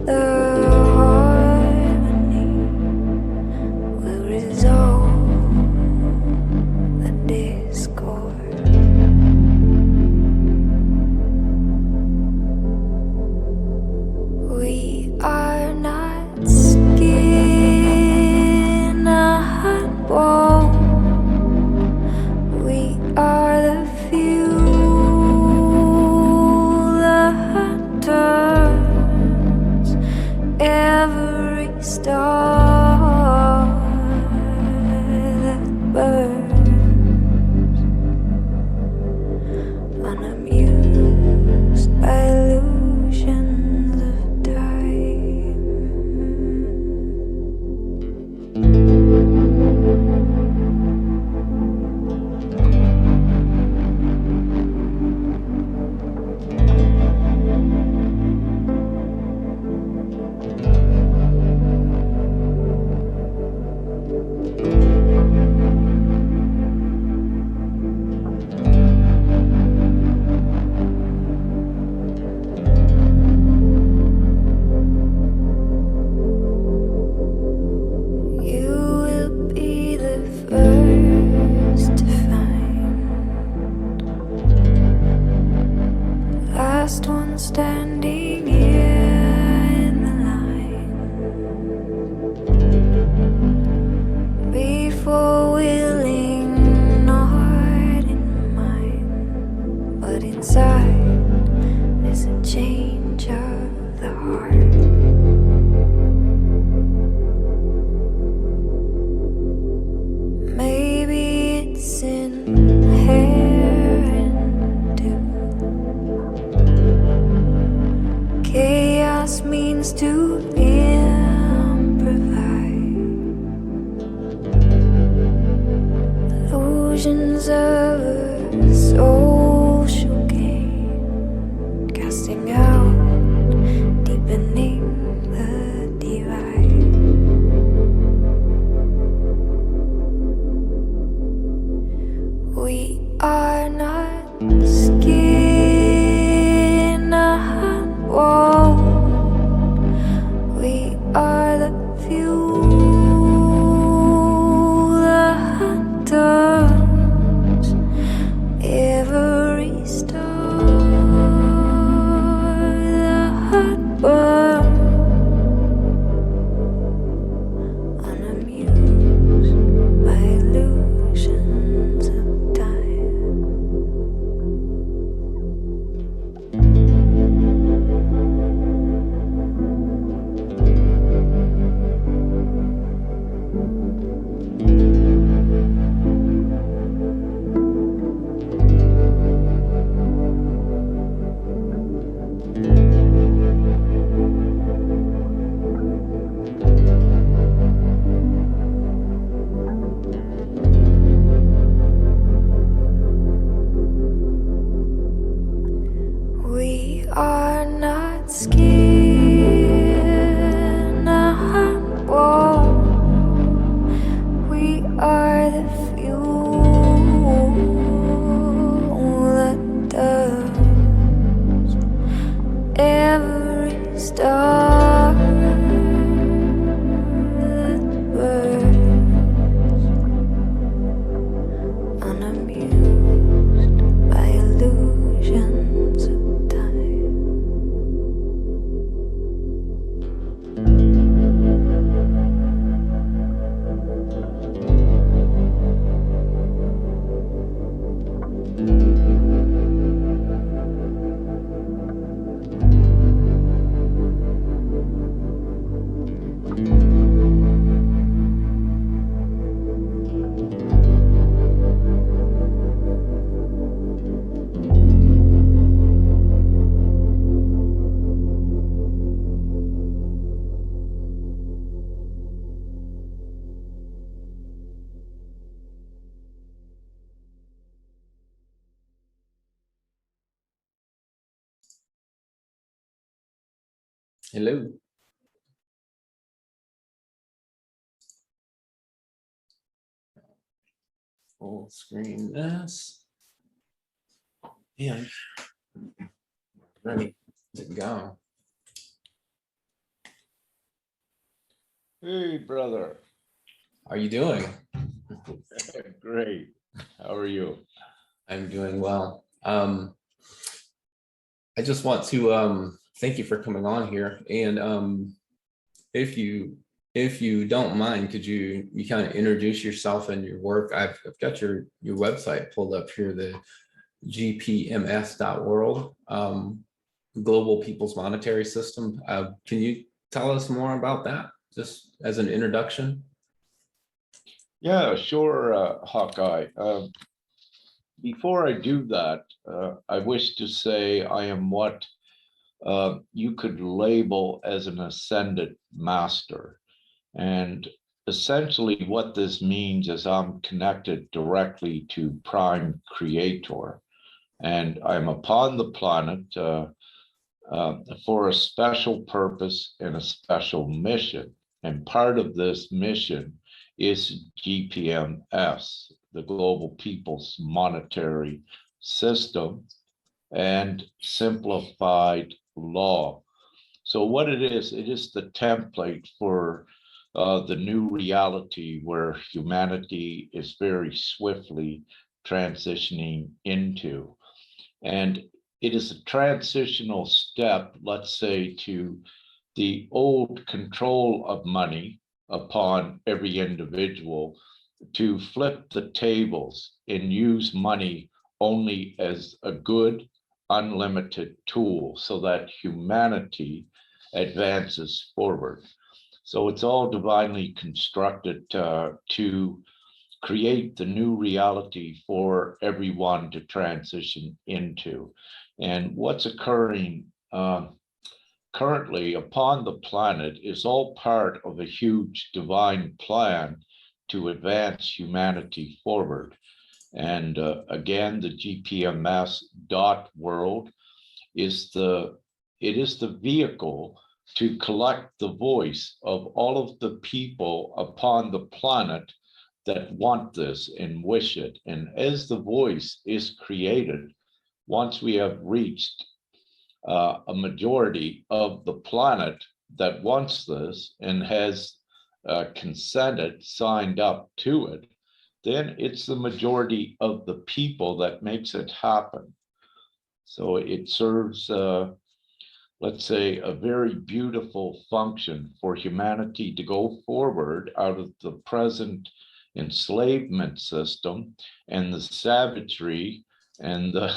the harmony will resolve the discord. We are not skin and bone. We are the few, the hunters, every star that burns, unamused by illusions of time. You will be the first to find, last one standing here in the line, before willing, not in mind, but inside there's a change of the heart. Maybe it's inherent too. Chaos means to improvise. Illusions of a social game, casting out, deepening the divide. We are not skin and bone. We are the few, the hunters, every star that burns, unamused by illusions of time. We are not skin and bone. We are the fuel that does every star that burns, unamused by illusions of time. Hello. Full screen this. And ready to go. Hey, brother. How are you doing? Great. How are you? I'm doing well. I just want to thank you for coming on here. And if you don't mind, could you kind of introduce yourself and your work? I've got your website pulled up here, the gpms.world, Global People's Monetary System. Can you tell us more about that, just as an introduction? Yeah, sure, Hawkeye. Before I do that, I wish to say I am what you could label as an ascended master. And essentially, what this means is I'm connected directly to Prime Creator. And I'm upon the planet for a special purpose and a special mission. And part of this mission is GPMS, the Global People's Monetary System, and simplified law. So what it is the template for the new reality where humanity is very swiftly transitioning into. And it is a transitional step, let's say, to the old control of money upon every individual, to flip the tables and use money only as a good, unlimited tool so that humanity advances forward. So it's all divinely constructed to create the new reality for everyone to transition into. And what's occurring currently upon the planet is all part of a huge divine plan to advance humanity forward. And again, the GPMS dot world is the vehicle to collect the voice of all of the people upon the planet that want this and wish it. And as the voice is created, once we have reached a majority of the planet that wants this and has consented, signed up to it, then it's the majority of the people that makes it happen. So it serves, let's say, a very beautiful function for humanity to go forward out of the present enslavement system and the savagery and the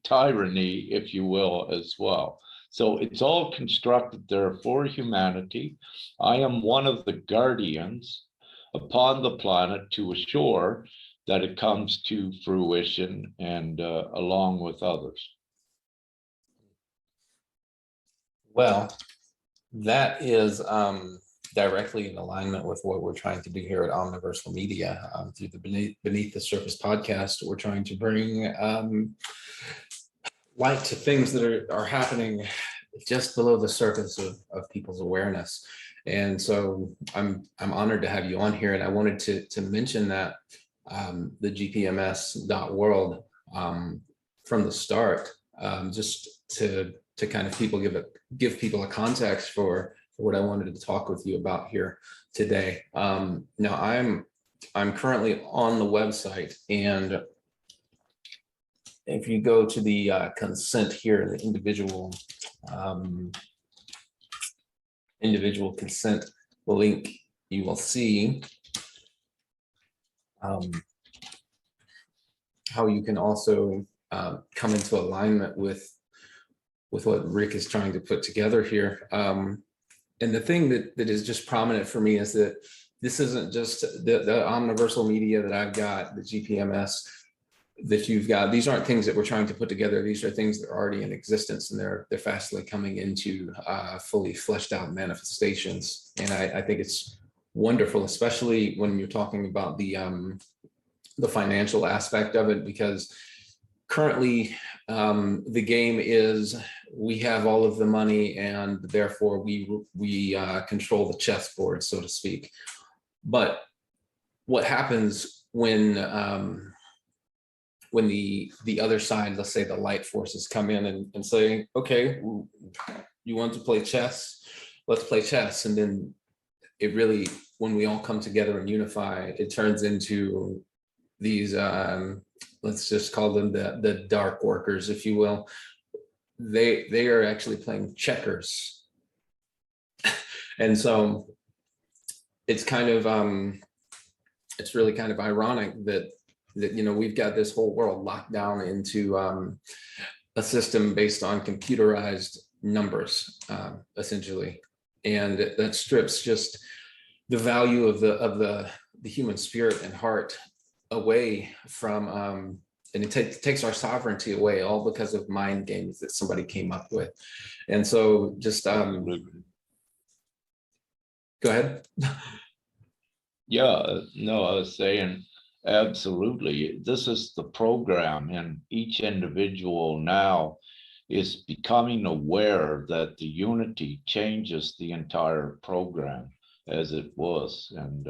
tyranny, if you will, as well. So it's all constructed there for humanity. I am one of the guardians upon the planet to assure that it comes to fruition and along with others. Well, that is directly in alignment with what we're trying to do here at Omniversal Media through the Beneath the Surface podcast. We're trying to bring light to things that are happening just below the surface of people's awareness. And so I'm honored to have you on here. And I wanted to mention that the gpms.world from the start, just to kind of give people a context for what I wanted to talk with you about here today. Now I'm currently on the website, and if you go to the consent here, the individual consent link, you will see how you can also come into alignment with what Rick is trying to put together here. And the thing that is just prominent for me is that this isn't just the Omniversal Media that I've got, the GPMS that you've got. These aren't things that we're trying to put together. These are things that are already in existence, and they're fastly coming into fully fleshed out manifestations. And I think it's wonderful, especially when you're talking about the financial aspect of it, because currently the game is we have all of the money, and therefore we control the chessboard, so to speak. But what happens when the other side, let's say the light forces, come in and say, okay, you want to play chess, let's play chess. And then it really, when we all come together and unify, it turns into these, let's just call them the dark workers, if you will. They are actually playing checkers. And so it's kind of, it's really kind of ironic that we've got this whole world locked down into a system based on computerized numbers, essentially, and that strips just the value of the human spirit and heart away from, and it takes our sovereignty away, all because of mind games that somebody came up with. And so just go ahead. Yeah, no, I was saying, absolutely. This is the program, and each individual now is becoming aware that the unity changes the entire program as it was. And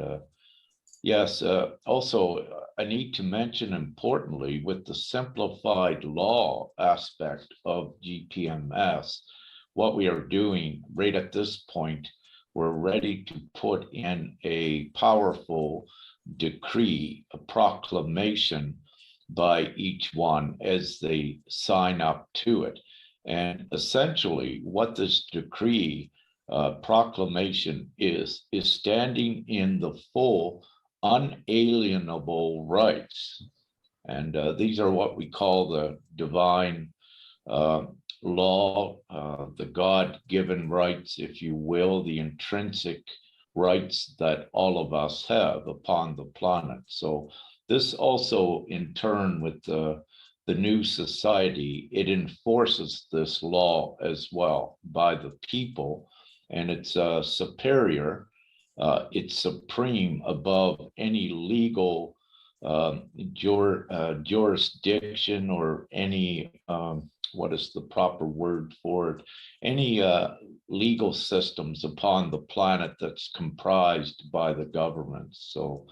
yes, also, I need to mention importantly, with the simplified law aspect of GPMS, what we are doing right at this point, we're ready to put in a powerful decree, a proclamation by each one as they sign up to it. And essentially, what this decree proclamation is standing in the full unalienable rights. And these are what we call the divine law, the God-given rights, if you will, the intrinsic rights that all of us have upon the planet. So this also, in turn, with the new society, it enforces this law as well by the people, and it's superior, it's supreme above any legal jurisdiction or any what is the proper word for it? Any legal systems upon the planet that's comprised by the government. So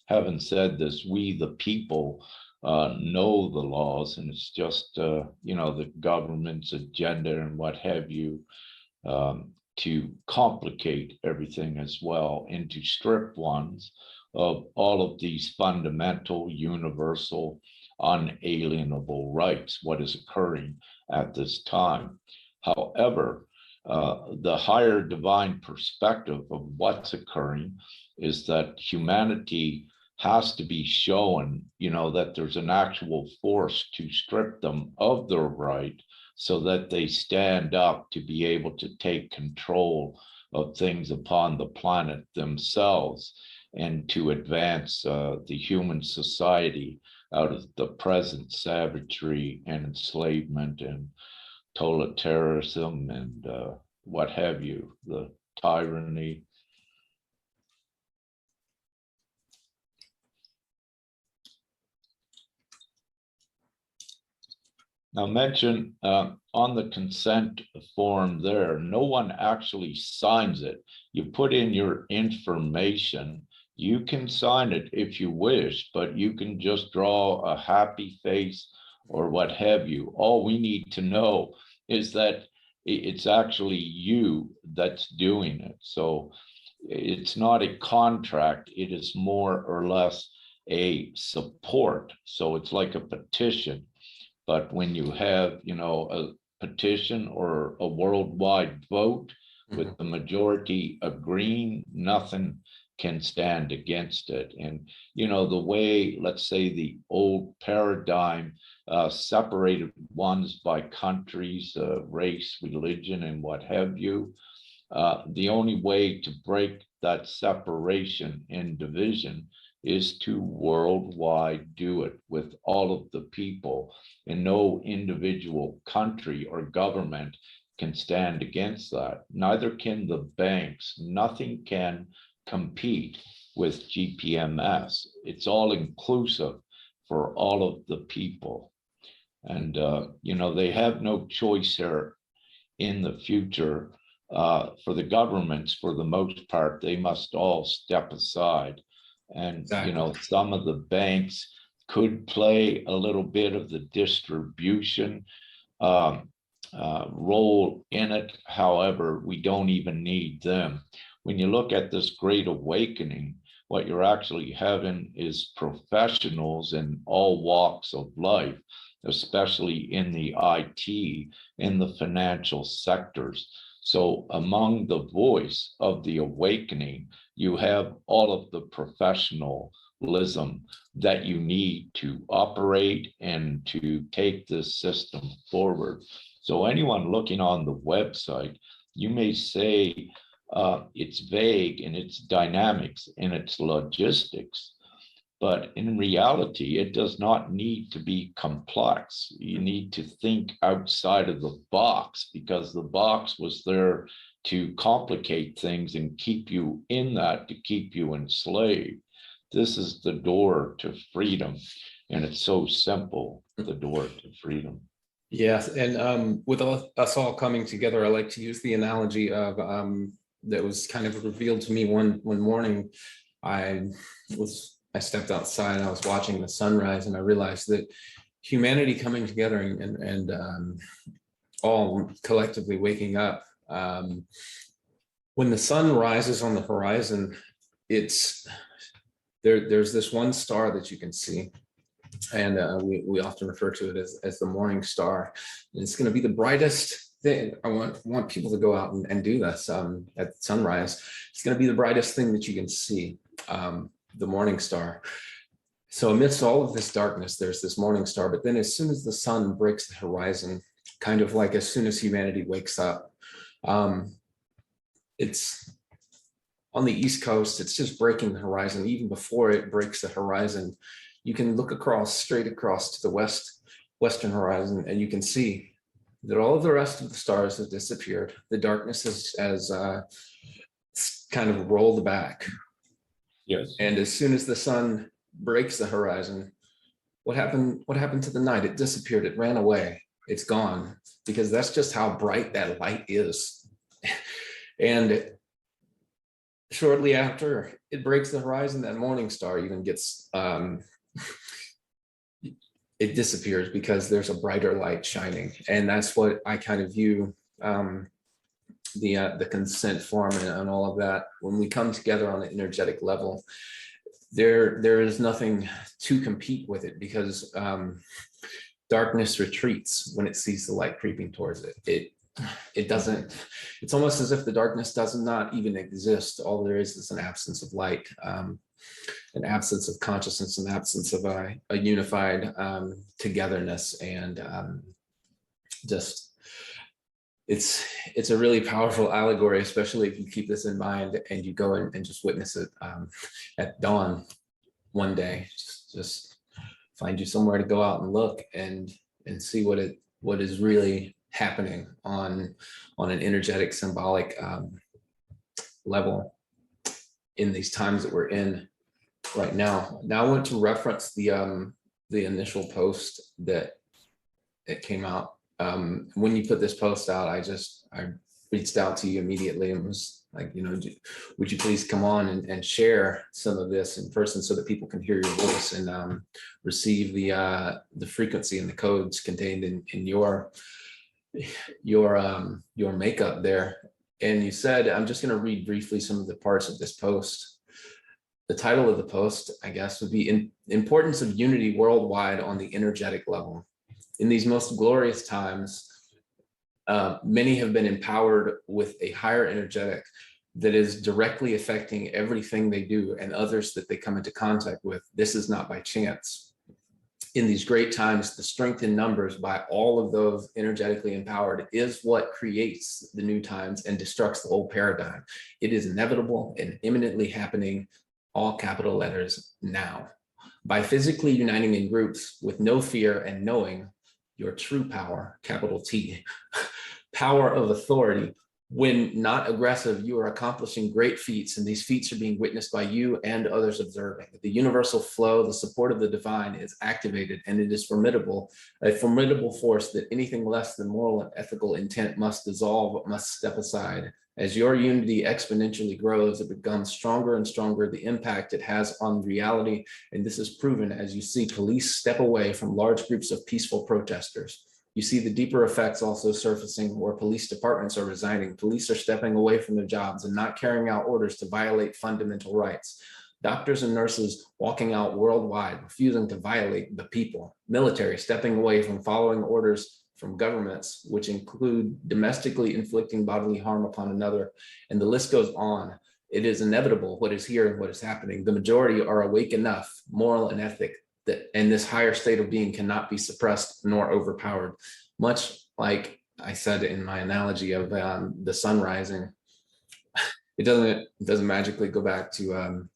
having said this, we, the people, know the laws, and it's just, the government's agenda and what have you, to complicate everything as well and to strip ones of all of these fundamental, universal, unalienable rights, what is occurring at this time. However, the higher divine perspective of what's occurring is that humanity has to be shown, that there's an actual force to strip them of their right so that they stand up to be able to take control of things upon the planet themselves and to advance the human society out of the present savagery and enslavement and totalitarianism and what have you, the tyranny. Now mention on the consent form there, no one actually signs it. You put in your information. You can sign it if you wish, but you can just draw a happy face or what have you. All we need to know is that it's actually you that's doing it. So it's not a contract. It is more or less a support. So it's like a petition. But when you have, a petition or a worldwide vote with the majority agreeing, nothing can stand against it. And, the way, let's say, the old paradigm separated ones by countries, race, religion, and what have you, the only way to break that separation and division is to worldwide do it with all of the people, and no individual country or government can stand against that. Neither can the banks. Nothing can compete with GPMS. It's all inclusive for all of the people. And, they have no choice here in the future. For the governments, for the most part, they must all step aside. And, Exactly. some of the banks could play a little bit of the distribution role in it. However, we don't even need them. when you look at this great awakening, what you're actually having is professionals in all walks of life, especially in the IT, in the financial sectors. So among the voice of the awakening, you have all of the professionalism that you need to operate and to take this system forward. So anyone looking on the website, you may say it's vague in its dynamics, in its logistics, but in reality, it does not need to be complex. You need to think outside of the box, because the box was there to complicate things and keep you in that, to keep you enslaved. This is the door to freedom, and it's so simple, the door to freedom. Yes, and with us all coming together, I like to use the analogy of that was kind of revealed to me one morning. I stepped outside, I was watching the sunrise, and I realized that humanity coming together and all collectively waking up. When the sun rises on the horizon, there's this one star that you can see, and we often refer to it as the morning star. And it's going to be the brightest thing. I want people to go out and do this at sunrise. It's going to be the brightest thing that you can see, the morning star. So amidst all of this darkness, there's this morning star. But then as soon as the sun breaks the horizon, kind of like as soon as humanity wakes up, it's on the East Coast, it's just breaking the horizon. Even before it breaks the horizon, you can look straight across to the western horizon, and you can see that all of the rest of the stars have disappeared. The darkness has kind of rolled back. Yes. And as soon as the sun breaks the horizon, what happened to the night? It disappeared. It ran away. It's gone, because that's just how bright that light is. And shortly after it breaks the horizon, that morning star even gets it disappears, because there's a brighter light shining. And that's what I kind of view the consent form and all of that. When we come together on an energetic level, there is nothing to compete with it, because darkness retreats when it sees the light creeping towards it. It doesn't, it's almost as if the darkness does not even exist. All there is an absence of light, an absence of consciousness, an absence of a unified togetherness. And just, it's a really powerful allegory, especially if you keep this in mind and you go and just witness it at dawn one day. Just find you somewhere to go out and look and see what is really happening on an energetic, symbolic level in these times that we're in right now. Now I want to reference the initial post that it came out. When you put this post out, I reached out to you immediately and was like, would you please come on and share some of this in person so that people can hear your voice and receive the frequency and the codes contained in your makeup there. And you said, I'm just going to read briefly some of the parts of this post. The title of the post, I guess, would be Importance of Unity Worldwide on the Energetic Level. In these most glorious times, many have been empowered with a higher energetic that is directly affecting everything they do and others that they come into contact with. This is not by chance. In these great times, the strength in numbers by all of those energetically empowered is what creates the new times and destructs the old paradigm. It is inevitable and imminently happening, all capital letters, now. By physically uniting in groups with no fear and knowing your true power, capital T, power of authority. When not aggressive, you are accomplishing great feats, and these feats are being witnessed by you and others observing. The universal flow, the support of the divine is activated, and it is formidable, a formidable force that anything less than moral and ethical intent must dissolve, must step aside. As your unity exponentially grows, it becomes stronger and stronger, the impact it has on reality, and this is proven as you see police step away from large groups of peaceful protesters. You see the deeper effects also surfacing where police departments are resigning. Police are stepping away from their jobs and not carrying out orders to violate fundamental rights. Doctors and nurses walking out worldwide, refusing to violate the people. Military stepping away from following orders from governments, which include domestically inflicting bodily harm upon another. And the list goes on. It is inevitable what is here and what is happening. The majority are awake enough, moral and ethic, that and this higher state of being cannot be suppressed nor overpowered. Much like I said in my analogy of the sun rising, it doesn't magically go back to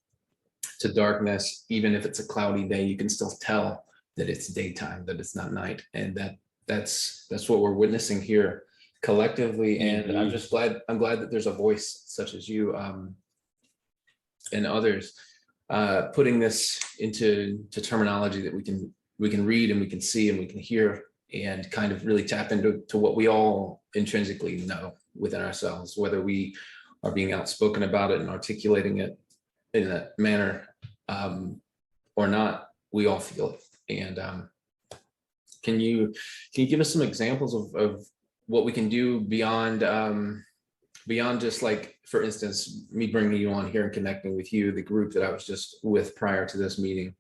darkness. Even if it's a cloudy day, you can still tell that it's daytime, that it's not night, and that's what we're witnessing here collectively. And I'm glad that there's a voice such as you and others putting this into terminology that we can read and we can see and we can hear, and kind of really tap into what we all intrinsically know within ourselves, whether we are being outspoken about it and articulating it in that manner or not. We all feel it. And can you give us some examples of what we can do beyond just, like, for instance, me bringing you on here and connecting with you, the group that I was just with prior to this meeting?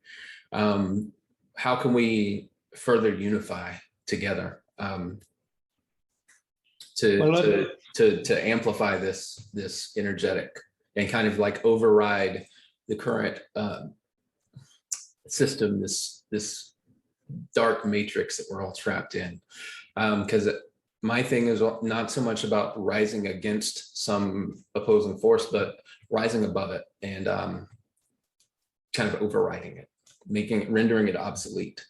How can we further unify together to amplify this energetic and kind of like override the current system, this dark matrix that we're all trapped in? Because my thing is not so much about rising against some opposing force, but rising above it and kind of overriding it, rendering it obsolete.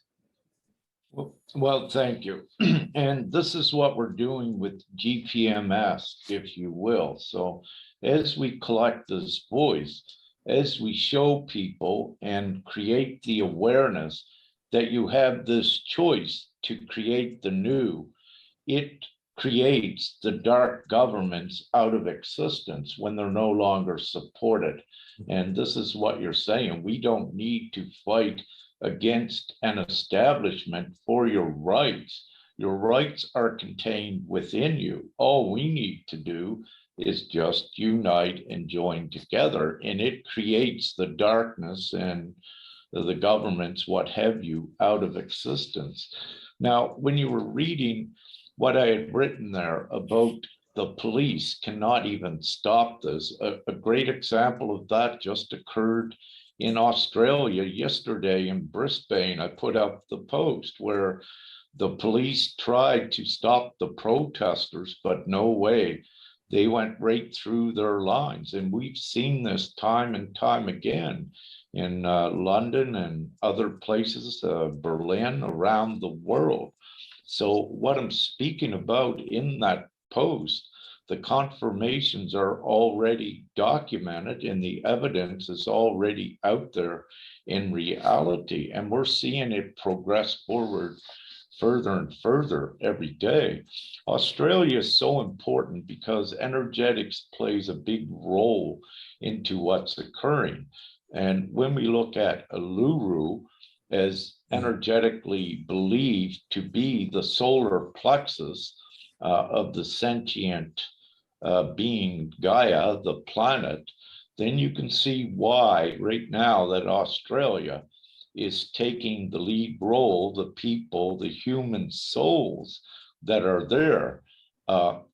Well, thank you. And this is what we're doing with GPMS, if you will. So as we collect this voice, as we show people and create the awareness that you have this choice to create the new, it creates the dark governments out of existence when they're no longer supported. And this is what you're saying. We don't need to fight against an establishment for your rights. Your rights are contained within you. All we need to do is just unite and join together, and it creates the darkness and the governments, what have you, out of existence. Now, when you were reading what I had written there about the police cannot even stop this, a great example of that just occurred in Australia yesterday in Brisbane. I put up the post where the police tried to stop the protesters, but no way. They went right through their lines. And we've seen this time and time again in London and other places, Berlin, around the world. So what I'm speaking about in that post, the confirmations are already documented and the evidence is already out there in reality. And we're seeing it progress forward further and further every day. Australia is so important because energetics plays a big role into what's occurring. And when we look at Uluru as energetically believed to be the solar plexus of the sentient being Gaia, the planet, then you can see why right now that Australia is taking the lead role, the people, the human souls that are there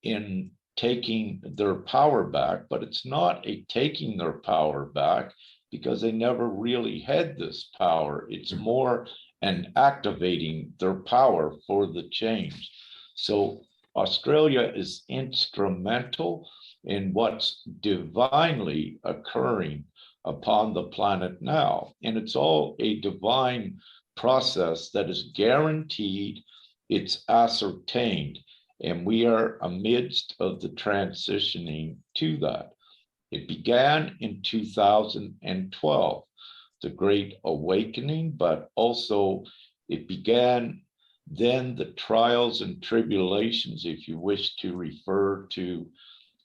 in taking their power back. But it's not a taking their power back because they never really had this power. It's more an activating their power for the change. So Australia is instrumental in what's divinely occurring upon the planet now. And it's all a divine process that is guaranteed, it's ascertained, and we are amidst of the transitioning to that. It began in 2012, the Great Awakening, but also it began then the trials and tribulations, if you wish to refer to,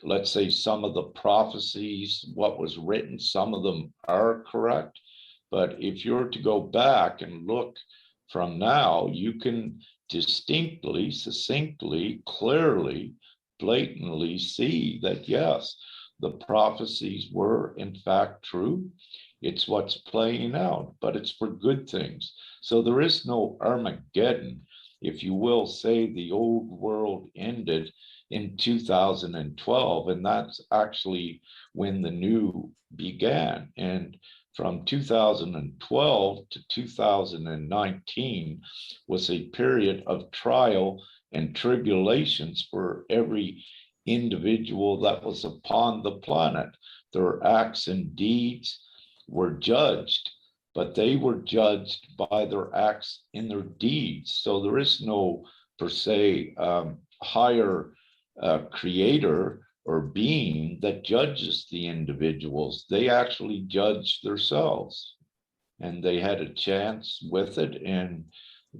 let's say, some of the prophecies, what was written, some of them are correct. But if you're to go back and look from now, you can distinctly, succinctly, clearly, blatantly see that yes, the prophecies were in fact true. It's what's playing out, but it's for good things. So there is no Armageddon, if you will say the old world ended in 2012, and that's actually when the new began. And from 2012 to 2019 was a period of trial and tribulations for every individual that was upon the planet. Their acts and deeds were judged, but they were judged by their acts in their deeds. So there is no per se higher creator or being that judges the individuals. They actually judge themselves, and they had a chance with it. And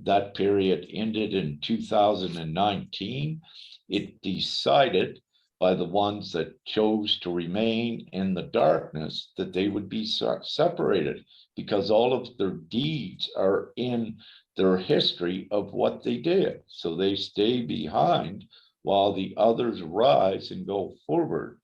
that period ended in 2019. It decided by the ones that chose to remain in the darkness that they would be separated, because all of their deeds are in their history of what they did. So they stay behind while the others rise and go forward.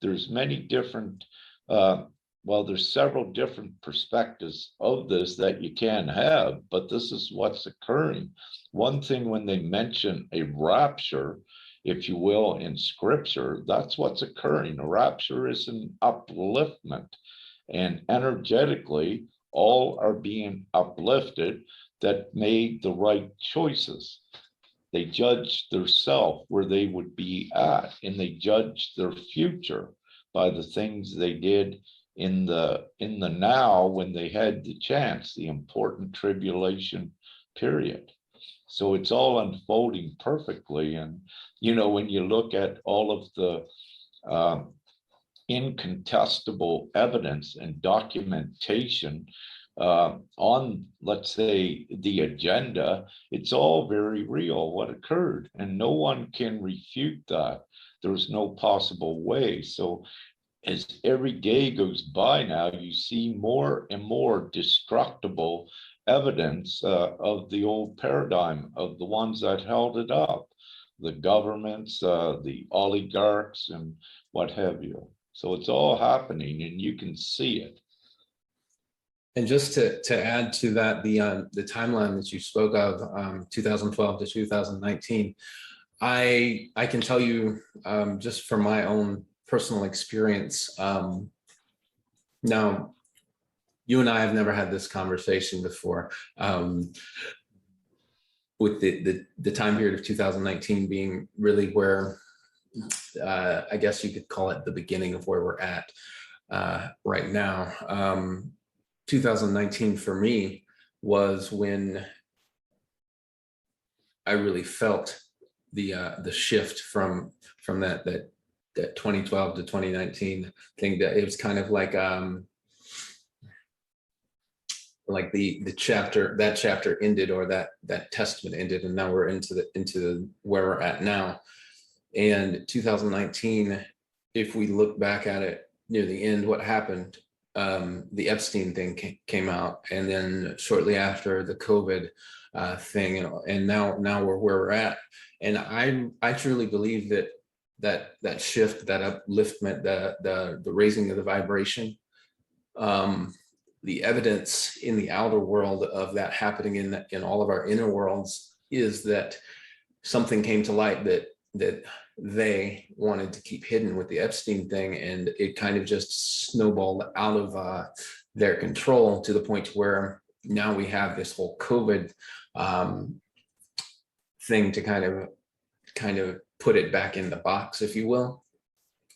There's many different, there's several different perspectives of this that you can have, but this is what's occurring. One thing, when they mention a rapture, if you will, in scripture, that's what's occurring. A rapture is an upliftment, and energetically, all are being uplifted that made the right choices. They judged their self where they would be at, and they judged their future by the things they did in the now, when they had the chance, the important tribulation period. So it's all unfolding perfectly. And when you look at all of the incontestable evidence and documentation on, let's say, the agenda, it's all very real what occurred, and no one can refute that. There's no possible way. So as every day goes by now, you see more and more destructible evidence of the old paradigm, of the ones that held it up, the governments, the oligarchs, and what have you. So it's all happening, and you can see it. And just to add to that, the timeline that you spoke of, 2012 to 2019, I can tell you, just from my own personal experience. Now, you and I have never had this conversation before, with the time period of 2019 being really where, I guess you could call it the beginning of where we're at right now. 2019 for me was when I really felt the shift from that 2012 to 2019 thing. That it was kind of like the chapter, that chapter ended, or that testament ended, and now we're into where we're at now. And 2019, if we look back at it near the end, what happened? The Epstein thing came out, and then shortly after, the COVID thing, and now we're where we're at. And I truly believe that shift, that upliftment, the raising of the vibration, the evidence in the outer world of that happening in all of our inner worlds is that something came to light that they wanted to keep hidden with the Epstein thing, and it kind of just snowballed out of their control, to the point where now we have this whole COVID thing to kind of put it back in the box, if you will.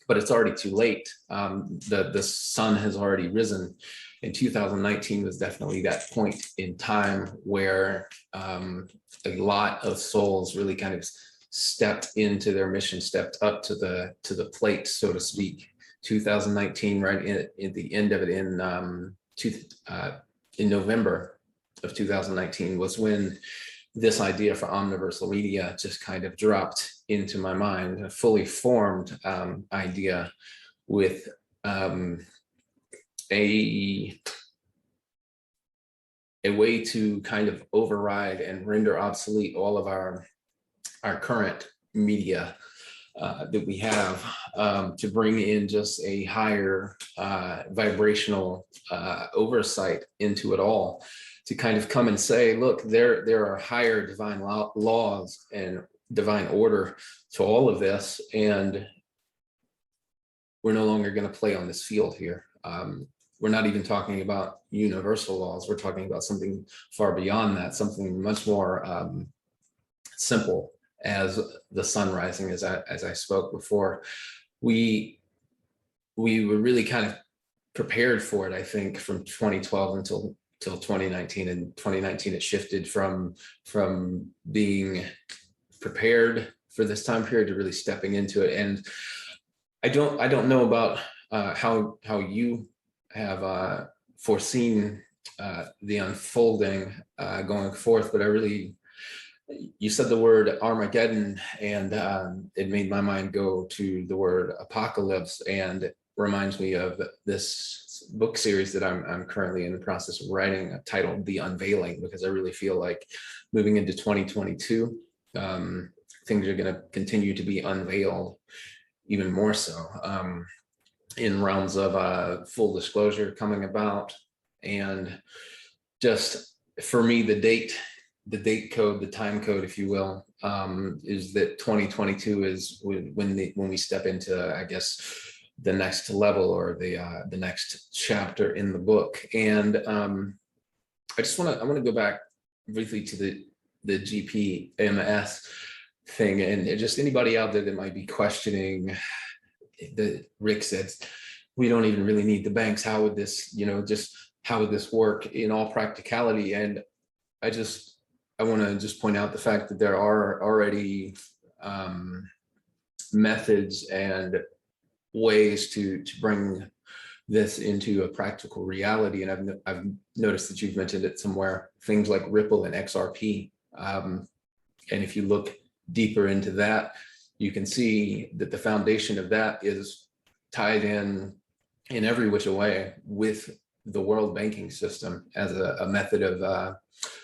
But it's already too late. The sun has already risen, and 2019 was definitely that point in time where a lot of souls really kind of stepped into their mission, stepped up to the plate, so to speak. 2019, right in the end of it, in November of 2019, was when this idea for Omniversal Media just kind of dropped into my mind, a fully formed idea with a a way to kind of override and render obsolete all of our current media that we have, to bring in just a higher vibrational oversight into it all, to kind of come and say, look, there are higher divine laws and divine order to all of this, and we're no longer going to play on this field here. We're not even talking about universal laws. We're talking about something far beyond that, something much more simple as the sun rising, as I spoke before. We were really kind of prepared for it, I think, from 2012 until 2019. And 2019, it shifted from being prepared for this time period to really stepping into it. And I don't know about how you have foreseen the unfolding going forth, but you said the word Armageddon, and it made my mind go to the word apocalypse, and it reminds me of this book series that I'm currently in the process of writing, titled The Unveiling, because I really feel like moving into 2022, things are going to continue to be unveiled even more so, in realms of full disclosure coming about. And just for me, the date code, the time code, if you will, is that 2022 is when we step into, I guess, the next level, or the next chapter in the book. And I want to go back briefly to the GPMS thing, and just anybody out there that might be questioning that Rick said, we don't even really need the banks. How would this, how would this work in all practicality? And I want to just point out the fact that there are already methods and ways to bring this into a practical reality. And I've noticed that you've mentioned it somewhere, things like Ripple and XRP. And if you look deeper into that, you can see that the foundation of that is tied in every which way with the world banking system as a method of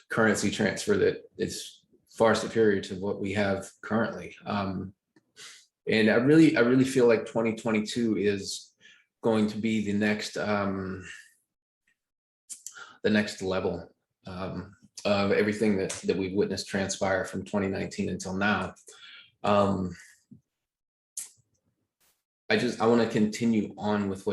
currency transfer that is far superior to what we have currently. And I really feel like 2022 is going to be the next level of everything that we've witnessed transpire from 2019 until now. I want to continue on with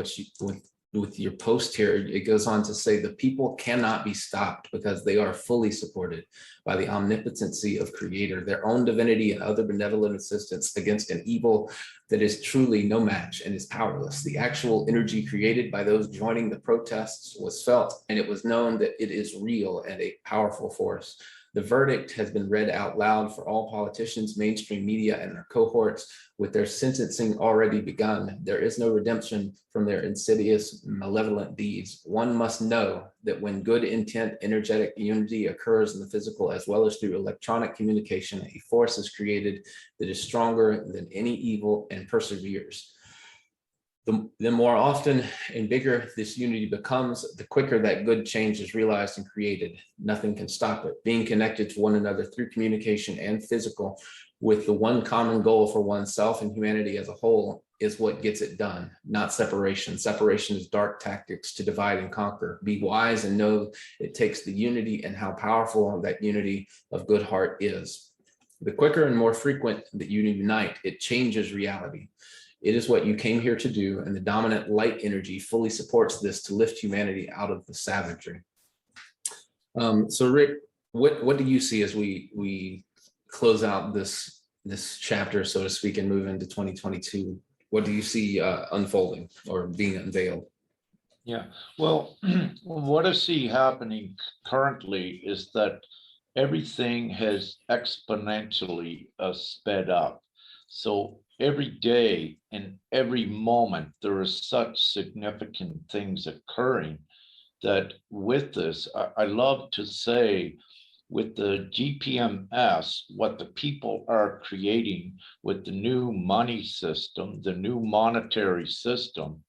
with your post here. It goes on to say the people cannot be stopped because they are fully supported by the omnipotency of Creator, their own divinity, and other benevolent assistance against an evil that is truly no match and is powerless. The actual energy created by those joining the protests was felt, and it was known that it is real and a powerful force. The verdict has been read out loud for all politicians, mainstream media, and their cohorts, with their sentencing already begun. There is no redemption from their insidious, malevolent deeds. One must know that when good intent, energetic unity occurs in the physical as well as through electronic communication, a force is created that is stronger than any evil and perseveres. The more often and bigger this unity becomes, the quicker that good change is realized and created. Nothing can stop it. Being connected to one another through communication and physical, with the one common goal for oneself and humanity as a whole, is what gets it done, not separation. Separation is dark tactics to divide and conquer. Be wise and know it takes the unity, and how powerful that unity of good heart is. The quicker and more frequent that you unite, it changes reality. It is what you came here to do, and the dominant light energy fully supports this to lift humanity out of the savagery. So Rick, what do you see as we close out this chapter, so to speak, and move into 2022? What do you see unfolding or being unveiled? Yeah, well, what I see happening currently is that everything has exponentially sped up. So every day and every moment, there are such significant things occurring that with this, I love to say, with the GPMS, what the people are creating with the new money system, the new monetary system,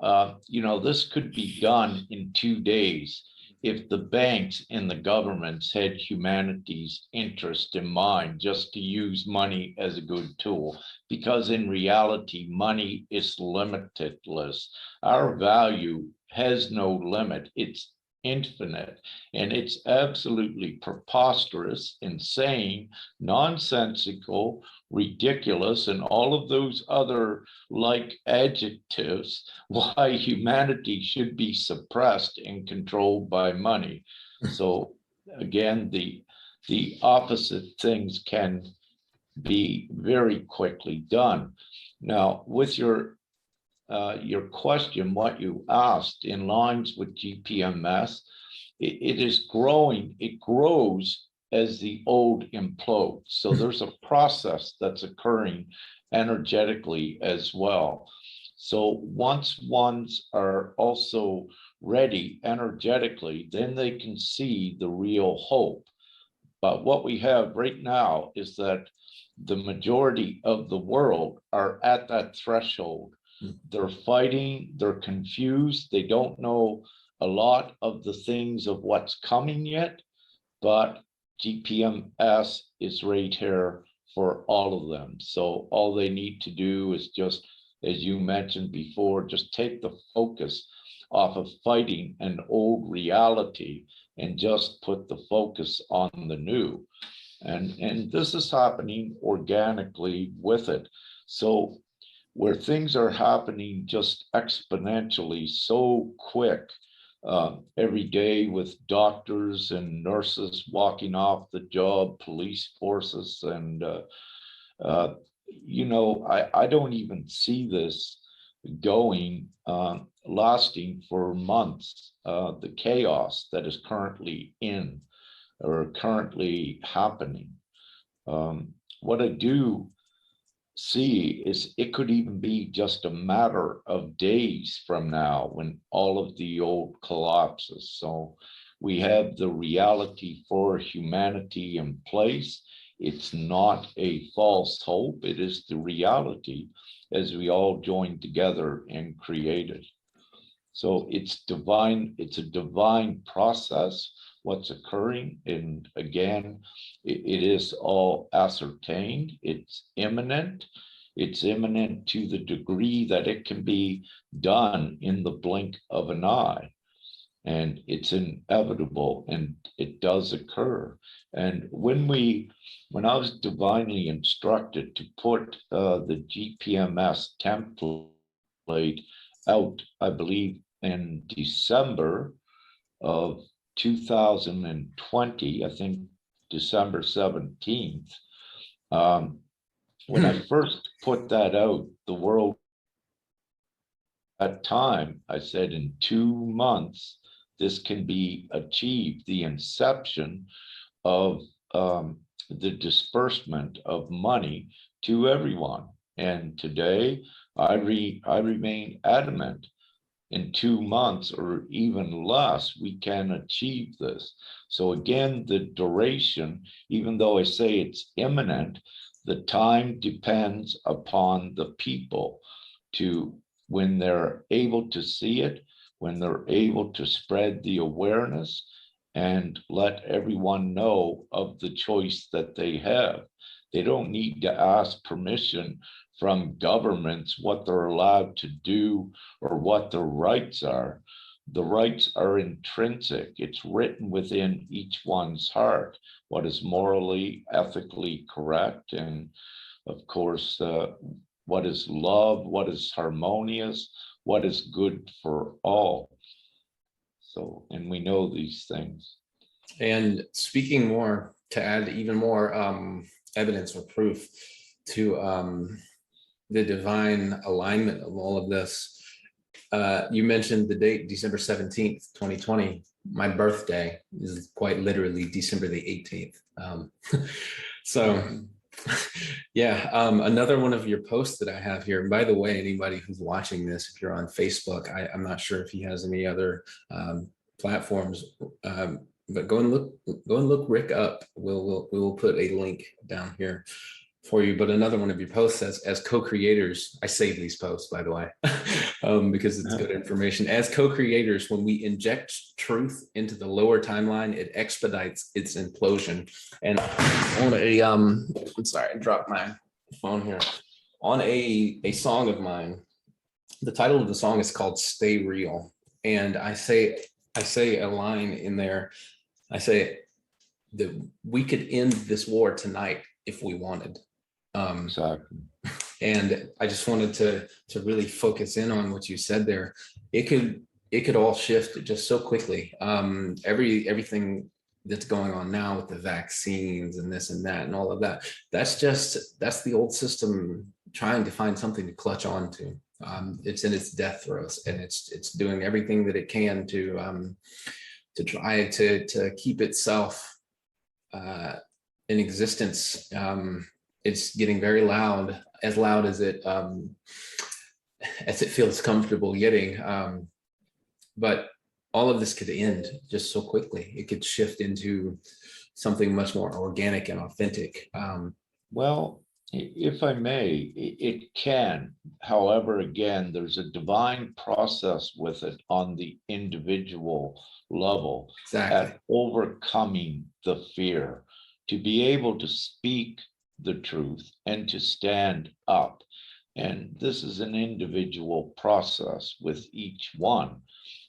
this could be done in 2 days. if the banks and the governments had humanity's interest in mind, just to use money as a good tool, because in reality, money is limitless. Our value has no limit. It's infinite, and it's absolutely preposterous, insane, nonsensical, ridiculous, and all of those other like adjectives why humanity should be suppressed and controlled by money. So again, the opposite things can be very quickly done. Now, with your question, what you asked in lines with GPMS, it is growing. It grows as the old implodes. So there's a process that's occurring energetically as well. So once ones are also ready energetically, then they can see the real hope. But what we have right now is that the majority of the world are at that threshold. They're fighting, they're confused, they don't know a lot of the things of what's coming yet, but GPMS is right here for all of them. So all they need to do is just, as you mentioned before, just take the focus off of fighting an old reality and just put the focus on the new. And this is happening organically with it. So where things are happening just exponentially so quick, every day with doctors and nurses walking off the job, police forces, and I don't even see this going, lasting for months. The chaos that is currently in or currently happening. What I do see is it could even be just a matter of days from now when all of the old collapses. So we have the reality for humanity in place. It's not a false hope. It is the reality as we all join together and create it. So it's divine. It's a divine process, what's occurring. And again, it is all ascertained. It's imminent. It's imminent to the degree that it can be done in the blink of an eye. And it's inevitable, and it does occur. And when I was divinely instructed to put the GPMS template out, I believe in December of 2020, I think December 17th. When I first put that out, the world at time, I said in 2 months, this can be achieved, the inception of the disbursement of money to everyone. And today I remain adamant. In 2 months or even less, we can achieve this. So again, the duration, even though I say it's imminent, the time depends upon the people to, when they're able to see it, when they're able to spread the awareness and let everyone know of the choice that they have. They don't need to ask permission from governments what they're allowed to do or what their rights are. The rights are intrinsic. It's written within each one's heart, what is morally, ethically correct, and of course, what is love, what is harmonious, what is good for all. So, and we know these things. And speaking more, to add even more evidence or proof to the divine alignment of all of this, you mentioned the date, December 17th, 2020. My birthday is quite literally December the 18th. So yeah, another one of your posts that I have here, and by the way, anybody who's watching this, if you're on Facebook, I'm not sure if he has any other platforms, but go and look Rick up. We will put a link down here for you, but another one of your posts says, as co-creators, I save these posts, by the way, because it's good information. As co-creators, when we inject truth into the lower timeline, it expedites its implosion. And on I'm sorry, I dropped my phone here. On a song of mine, the title of the song is called Stay Real. And I say a line in there. I say that we could end this war tonight if we wanted. Exactly. And I just wanted to really focus in on what you said there. It could all shift just so quickly. Everything that's going on now with the vaccines and this and that and all of that, that's the old system trying to find something to clutch on to. It's in its death throes, and it's doing everything that it can to try to keep itself in existence. It's getting very loud as it feels comfortable getting. But all of this could end just so quickly. It could shift into something much more organic and authentic. Well, if I may, it can. However, again, there's a divine process with it on the individual level. Exactly. At overcoming the fear, to be able to speak the truth and to stand up. And this is an individual process with each one.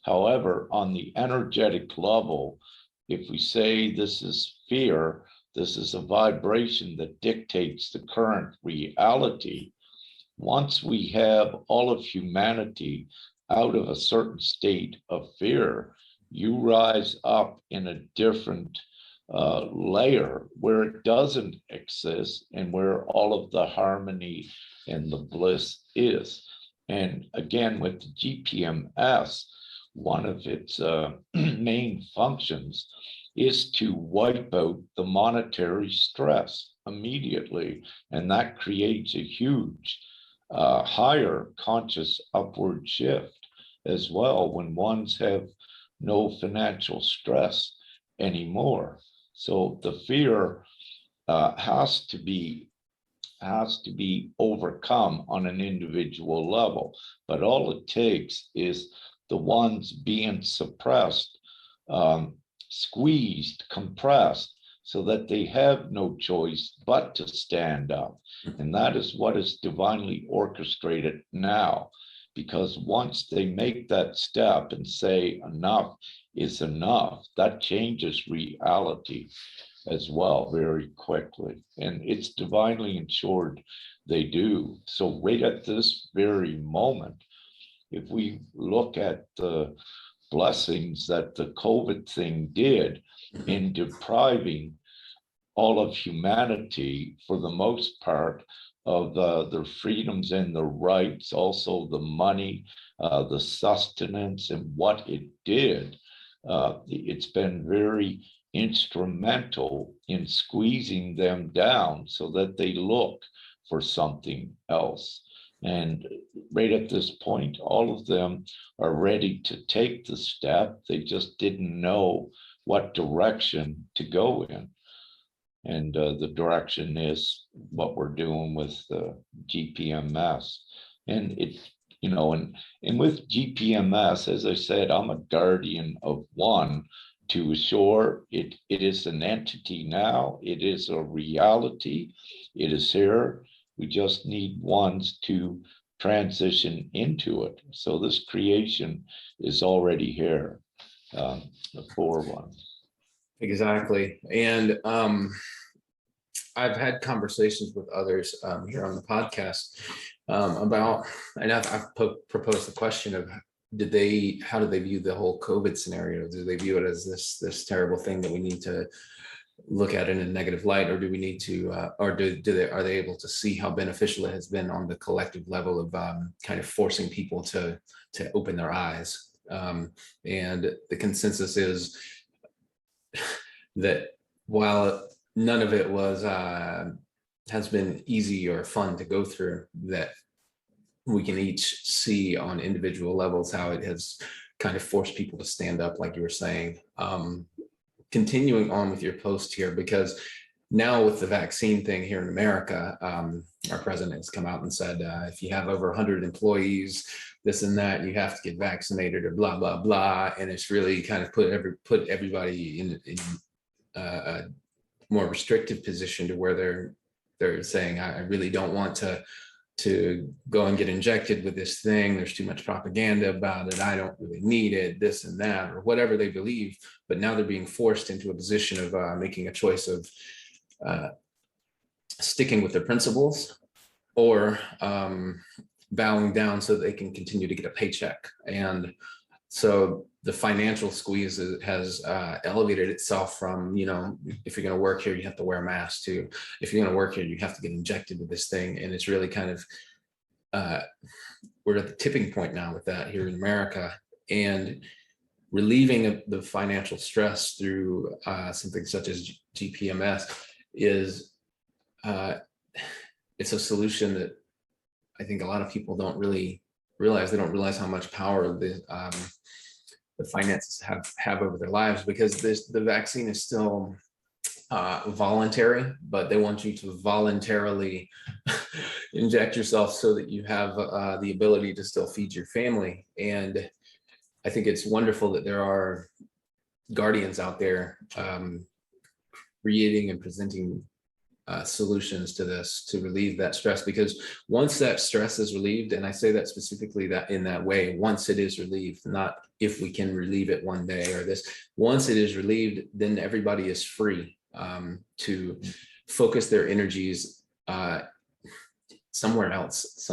However, on the energetic level, if we say this is fear, this is a vibration that dictates the current reality. Once we have all of humanity out of a certain state of fear, you rise up in a different layer where it doesn't exist and where all of the harmony and the bliss is. And again, with the GPMS, one of its main functions is to wipe out the monetary stress immediately. And that creates a huge higher conscious upward shift as well when ones have no financial stress anymore. So the fear has to be overcome on an individual level, but all it takes is the ones being suppressed, squeezed, compressed, so that they have no choice but to stand up. And that is what is divinely orchestrated now, because once they make that step and say enough is enough, that changes reality as well very quickly. And it's divinely ensured they do. So right at this very moment, if we look at the blessings that the COVID thing did in depriving all of humanity, for the most part, of their freedoms and their rights, also the money, the sustenance, and what it did, it's been very instrumental in squeezing them down so that they look for something else. And right at this point, all of them are ready to take the step. They just didn't know what direction to go in. And the direction is what we're doing with the GPMS. And it, and with GPMS, as I said, I'm a guardian of one to assure it is an entity now. It is a reality. It is here. We just need ones to transition into it. So this creation is already here, the four ones. Exactly. And I've had conversations with others here on the podcast about, and I've proposed the question of, how do they view the whole COVID scenario? Do they view it as this terrible thing that we need to look at in a negative light, or do we need to, or are they able to see how beneficial it has been on the collective level of kind of forcing people to open their eyes? And the consensus is that while none of it has been easy or fun to go through, that we can each see on individual levels how it has kind of forced people to stand up, like you were saying. Continuing on with your post here, because Now with the vaccine thing here in America, our president has come out and said, if you have over 100 employees, this and that, you have to get vaccinated or blah, blah, blah. And it's really kind of put everybody in a more restrictive position to where they're saying, I really don't want to go and get injected with this thing. There's too much propaganda about it. I don't really need it, this and that, or whatever they believe. But now they're being forced into a position of making a choice of sticking with their principles or bowing down so they can continue to get a paycheck. And so the financial squeeze has elevated itself from, you know, if you're going to work here, you have to wear a mask, to if you're going to work here, you have to get injected with this thing. And it's really kind of, we're at the tipping point now with that here in America. And relieving the financial stress through something such as GPMS is, it's a solution that I think a lot of people don't really realize. They don't realize how much power the finances have over their lives, because the vaccine is still voluntary, but they want you to voluntarily inject yourself so that you have the ability to still feed your family. And I think it's wonderful that there are guardians out there creating and presenting solutions to this to relieve that stress, because once that stress is relieved, and I say that specifically that in that way, once it is relieved, not if we can relieve it one day or this, once it is relieved, then everybody is free to focus their energies somewhere else,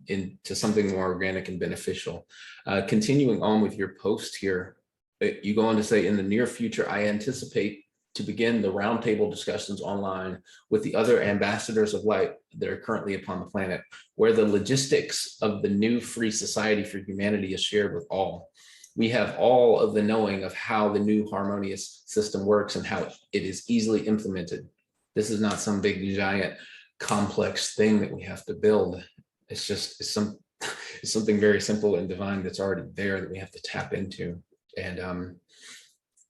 into something more organic and beneficial. Continuing on with your post here, you go on to say, in the near future, I anticipate to begin the roundtable discussions online with the other ambassadors of light that are currently upon the planet, where the logistics of the new free society for humanity is shared with all. We have all of the knowing of how the new harmonious system works and how it is easily implemented. This is not some big giant complex thing that we have to build. It's something very simple and divine that's already there that we have to tap into. And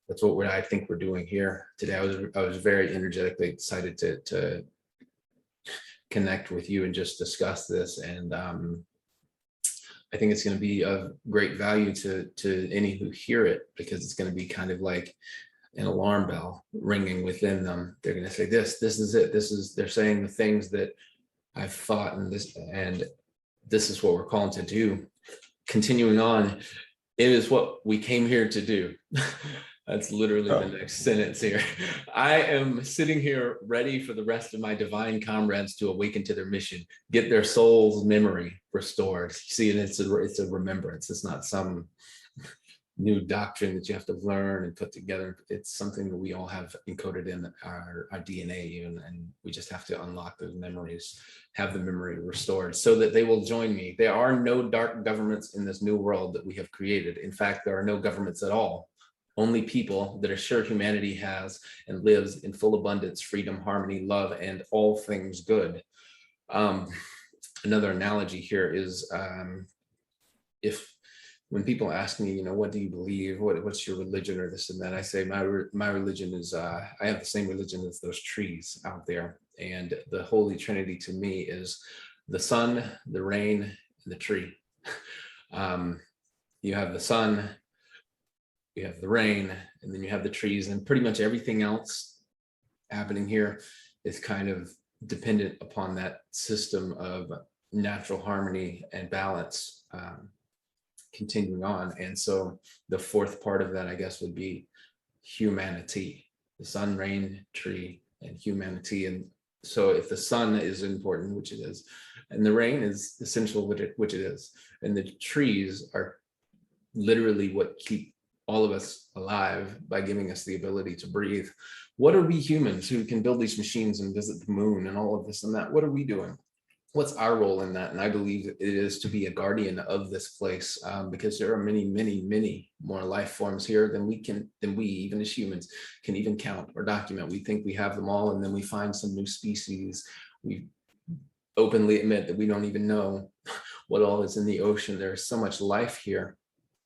that's what I think we're doing here today. I was very energetically excited to connect with you and just discuss this. And I think it's going to be of great value to any who hear it, because it's going to be kind of like an alarm bell ringing within them. They're going to say, this is it. They're saying the things that I've thought, and this is what we're called to do. Continuing on, it is what we came here to do. That's literally the next sentence here. I am sitting here ready for the rest of my divine comrades to awaken to their mission, get their soul's memory restored. See, and it's a remembrance. It's not some new doctrine that you have to learn and put together. It's something that we all have encoded in our DNA even, and we just have to unlock those memories, have the memory restored so that they will join me. There are no dark governments in this new world that we have created. In fact, there are no governments at all. Only people that are sure humanity has and lives in full abundance, freedom, harmony, love, and all things good. Another analogy here is when people ask me, what do you believe? What's your religion or this and that? I say my religion is, I have the same religion as those trees out there. And the Holy Trinity to me is the sun, the rain, and the tree. You have the sun, you have the rain, and then you have the trees, and pretty much everything else happening here is kind of dependent upon that system of natural harmony and balance continuing on. And so the fourth part of that, I guess, would be humanity, the sun, rain, tree, and humanity. And so if the sun is important, which it is, and the rain is essential, which it is, and the trees are literally what keep all of us alive by giving us the ability to breathe. What are we humans who can build these machines and visit the moon and all of this and that? What are we doing? What's our role in that? And I believe it is to be a guardian of this place, because there are many, many, many more life forms here than we, even as humans, can even count or document. We think we have them all, and then we find some new species. We openly admit that we don't even know what all is in the ocean. There's so much life here,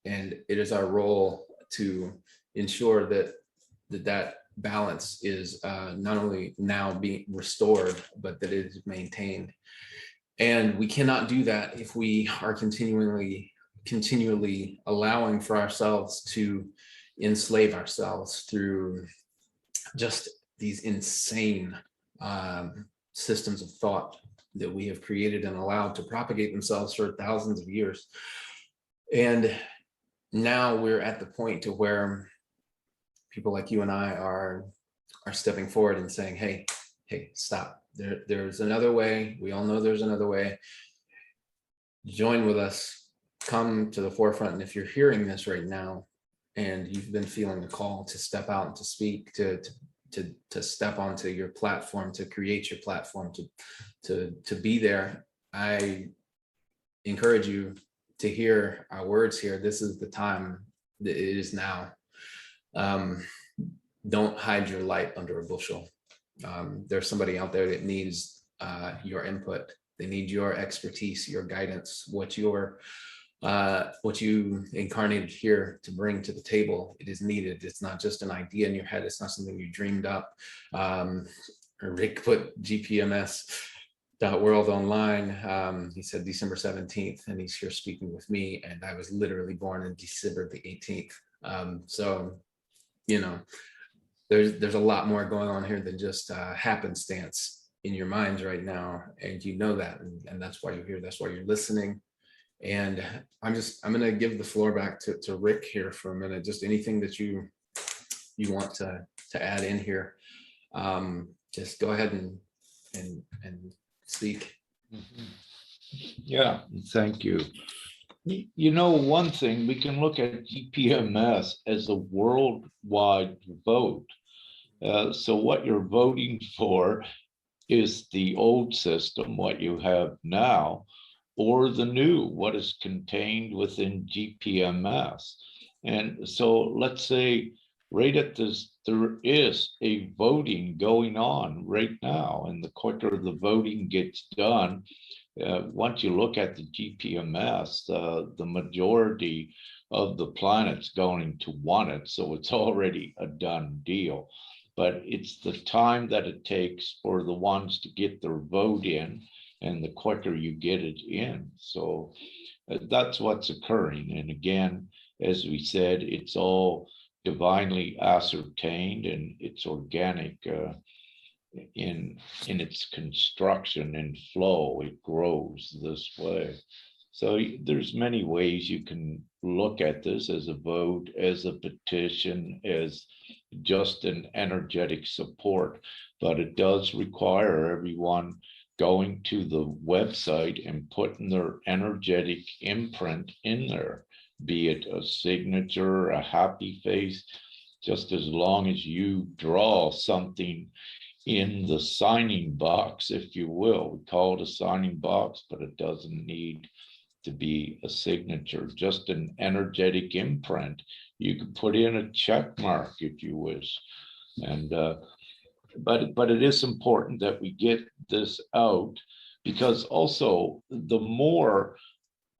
and it is our role to ensure that balance is not only now being restored, but that it is maintained. And we cannot do that if we are continually allowing for ourselves to enslave ourselves through just these insane systems of thought that we have created and allowed to propagate themselves for thousands of years. And now we're at the point to where people like you and I are stepping forward and saying, hey, stop. There's another way. We all know there's another way. Join with us, come to the forefront. And if you're hearing this right now and you've been feeling the call to step out and to speak, to step onto your platform, to create your platform, to be there, I encourage you to hear our words here. This is the time. It is now. Don't hide your light under a bushel. There's somebody out there that needs your input. They need your expertise, your guidance, what you incarnated here to bring to the table. It is needed. It's not just an idea in your head. It's not something you dreamed up. Rick put GPMS.world online. He said December 17th, and he's here speaking with me. And I was literally born on December the 18th. So, you know, there's a lot more going on here than just happenstance in your minds right now, and you know that, and that's why you're here. That's why you're listening. And I'm going to give the floor back to Rick here for a minute. Just anything that you want to add in here. Just go ahead and speak. Yeah, thank you. You know, one thing, we can look at GPMS as a worldwide vote. So what you're voting for is the old system, what you have now, or the new, what is contained within GPMS. And so let's say right at this, there is a voting going on right now, and the quicker the voting gets done, once you look at the GPMS, the majority of the planet's going to want it, so it's already a done deal. But it's the time that it takes for the ones to get their vote in, and the quicker you get it in. So that's what's occurring. And again, as we said, it's all divinely ascertained, and it's organic in its construction and flow. It grows this way. So there's many ways you can look at this, as a vote, as a petition, as just an energetic support. But it does require everyone going to the website and putting their energetic imprint in there, be it a signature, a happy face, just as long as you draw something in the signing box, if you will. We call it a signing box, but it doesn't need to be a signature, just an energetic imprint. You could put in a check mark if you wish. And but it is important that we get this out, because also the more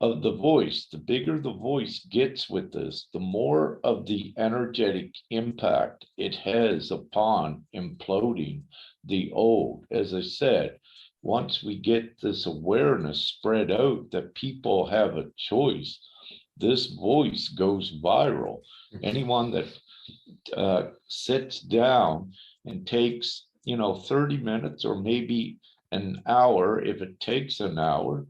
of the voice, the bigger the voice gets with this, the more of the energetic impact it has upon imploding the old. As I said, once we get this awareness spread out that people have a choice, this voice goes viral. Anyone that sits down and takes, 30 minutes or maybe an hour, if it takes an hour,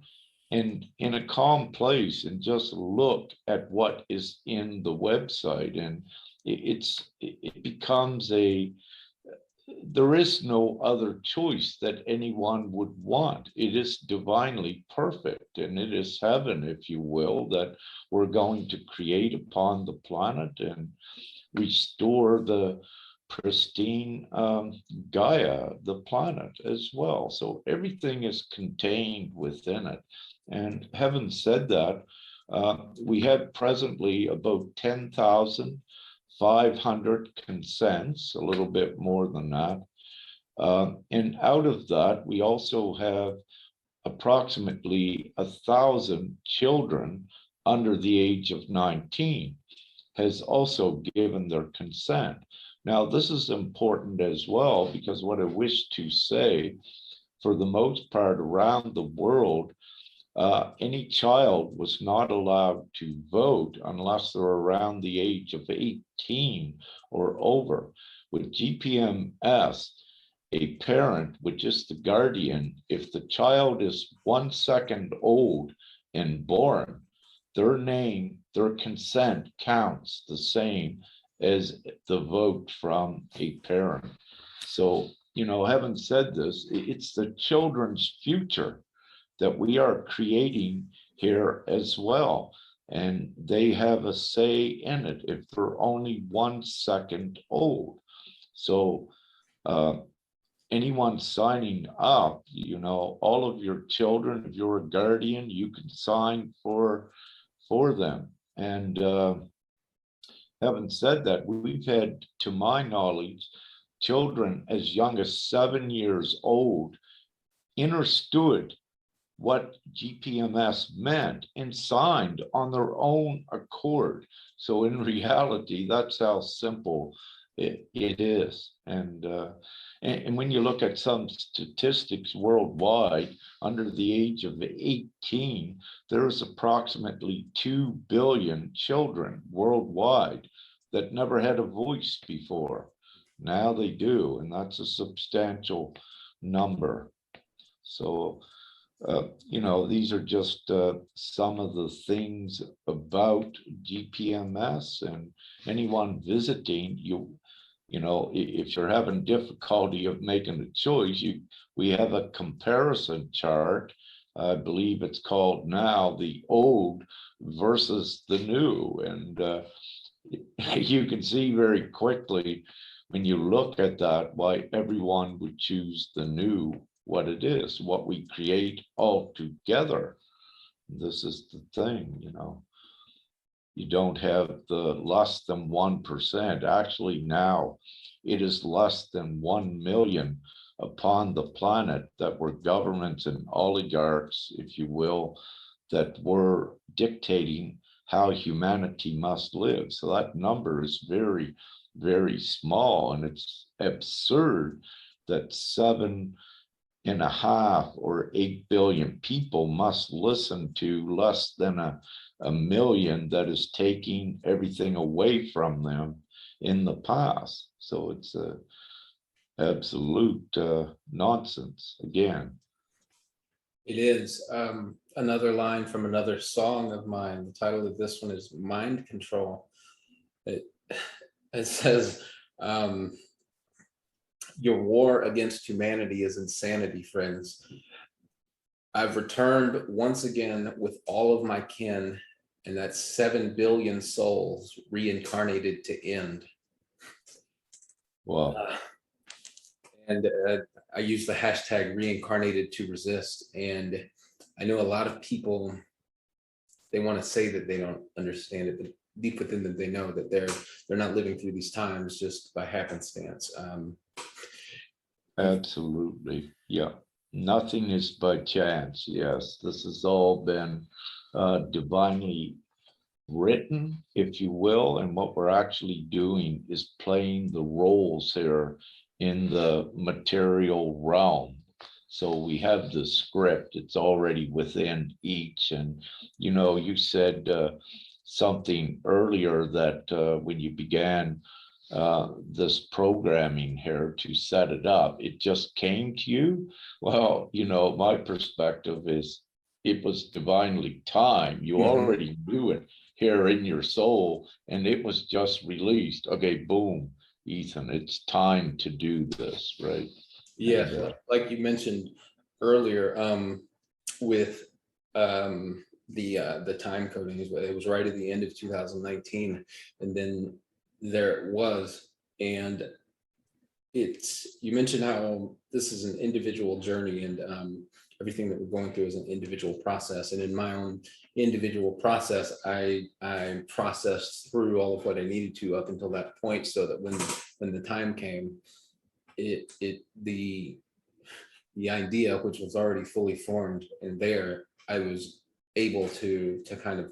and in a calm place, and just look at what is in the website, and it becomes there is no other choice that anyone would want. It is divinely perfect, and it is heaven, if you will, that we're going to create upon the planet and restore the pristine Gaia, the planet, as well. So everything is contained within it. And having said that, we have presently about 10,500 consents, a little bit more than that. And out of that, we also have approximately 1,000 children under the age of 19 has also given their consent. Now, this is important as well, because what I wish to say, for the most part around the world, any child was not allowed to vote unless they're around the age of 18 or over. With GPMS, a parent, which is the guardian, if the child is 1 second old and born, their name, their consent counts the same as the vote from a parent. So, having said this, it's the children's future that we are creating here as well. And they have a say in it if they're only 1 second old. So anyone signing up, all of your children, if you're a guardian, you can sign for them. And having said that, we've had, to my knowledge, children as young as 7 years old understood what GPMS meant and signed on their own accord. So in reality, that's how simple it is. And when you look at some statistics worldwide, under the age of 18, there's approximately 2 billion children worldwide that never had a voice before. Now they do, and that's a substantial number. So these are just some of the things about GPMS, and anyone visiting, if you're having difficulty of making a choice, we have a comparison chart. I believe it's called now the old versus the new. And you can see very quickly when you look at that why everyone would choose the new, what it is, what we create all together. This is the thing, you don't have the less than 1%. Actually, now it is less than 1 million upon the planet that were governments and oligarchs, if you will, that were dictating how humanity must live. So that number is very, very small, and it's absurd that 7.5 or 8 billion people must listen to less than a million that is taking everything away from them in the past. So it's a absolute nonsense again. It is. Another line from another song of mine. The title of this one is Mind Control. It says, your war against humanity is insanity, friends. I've returned once again with all of my kin, and that's 7 billion souls reincarnated to end. Wow. And I use the hashtag reincarnated to resist. And I know a lot of people, they want to say that they don't understand it, but deep within them, they know that they're not living through these times just by happenstance. Absolutely. Yeah. Nothing is by chance. Yes. This has all been divinely written, if you will. And what we're actually doing is playing the roles here in the material realm. So we have the script, it's already within each. And, you said something earlier that when you began this programming here to set it up, it just came to you. Well, my perspective is it was divinely timed. You already knew it here in your soul, and it was just released. Okay, boom, Ethan, it's time to do this, right? Yeah, like you mentioned earlier, with the time coding, it was right at the end of 2019, and then there it was. And you mentioned how this is an individual journey, and everything that we're going through is an individual process. And in my own individual process, I processed through all of what I needed to up until that point, so that when the time came, the idea, which was already fully formed and there, I was able to kind of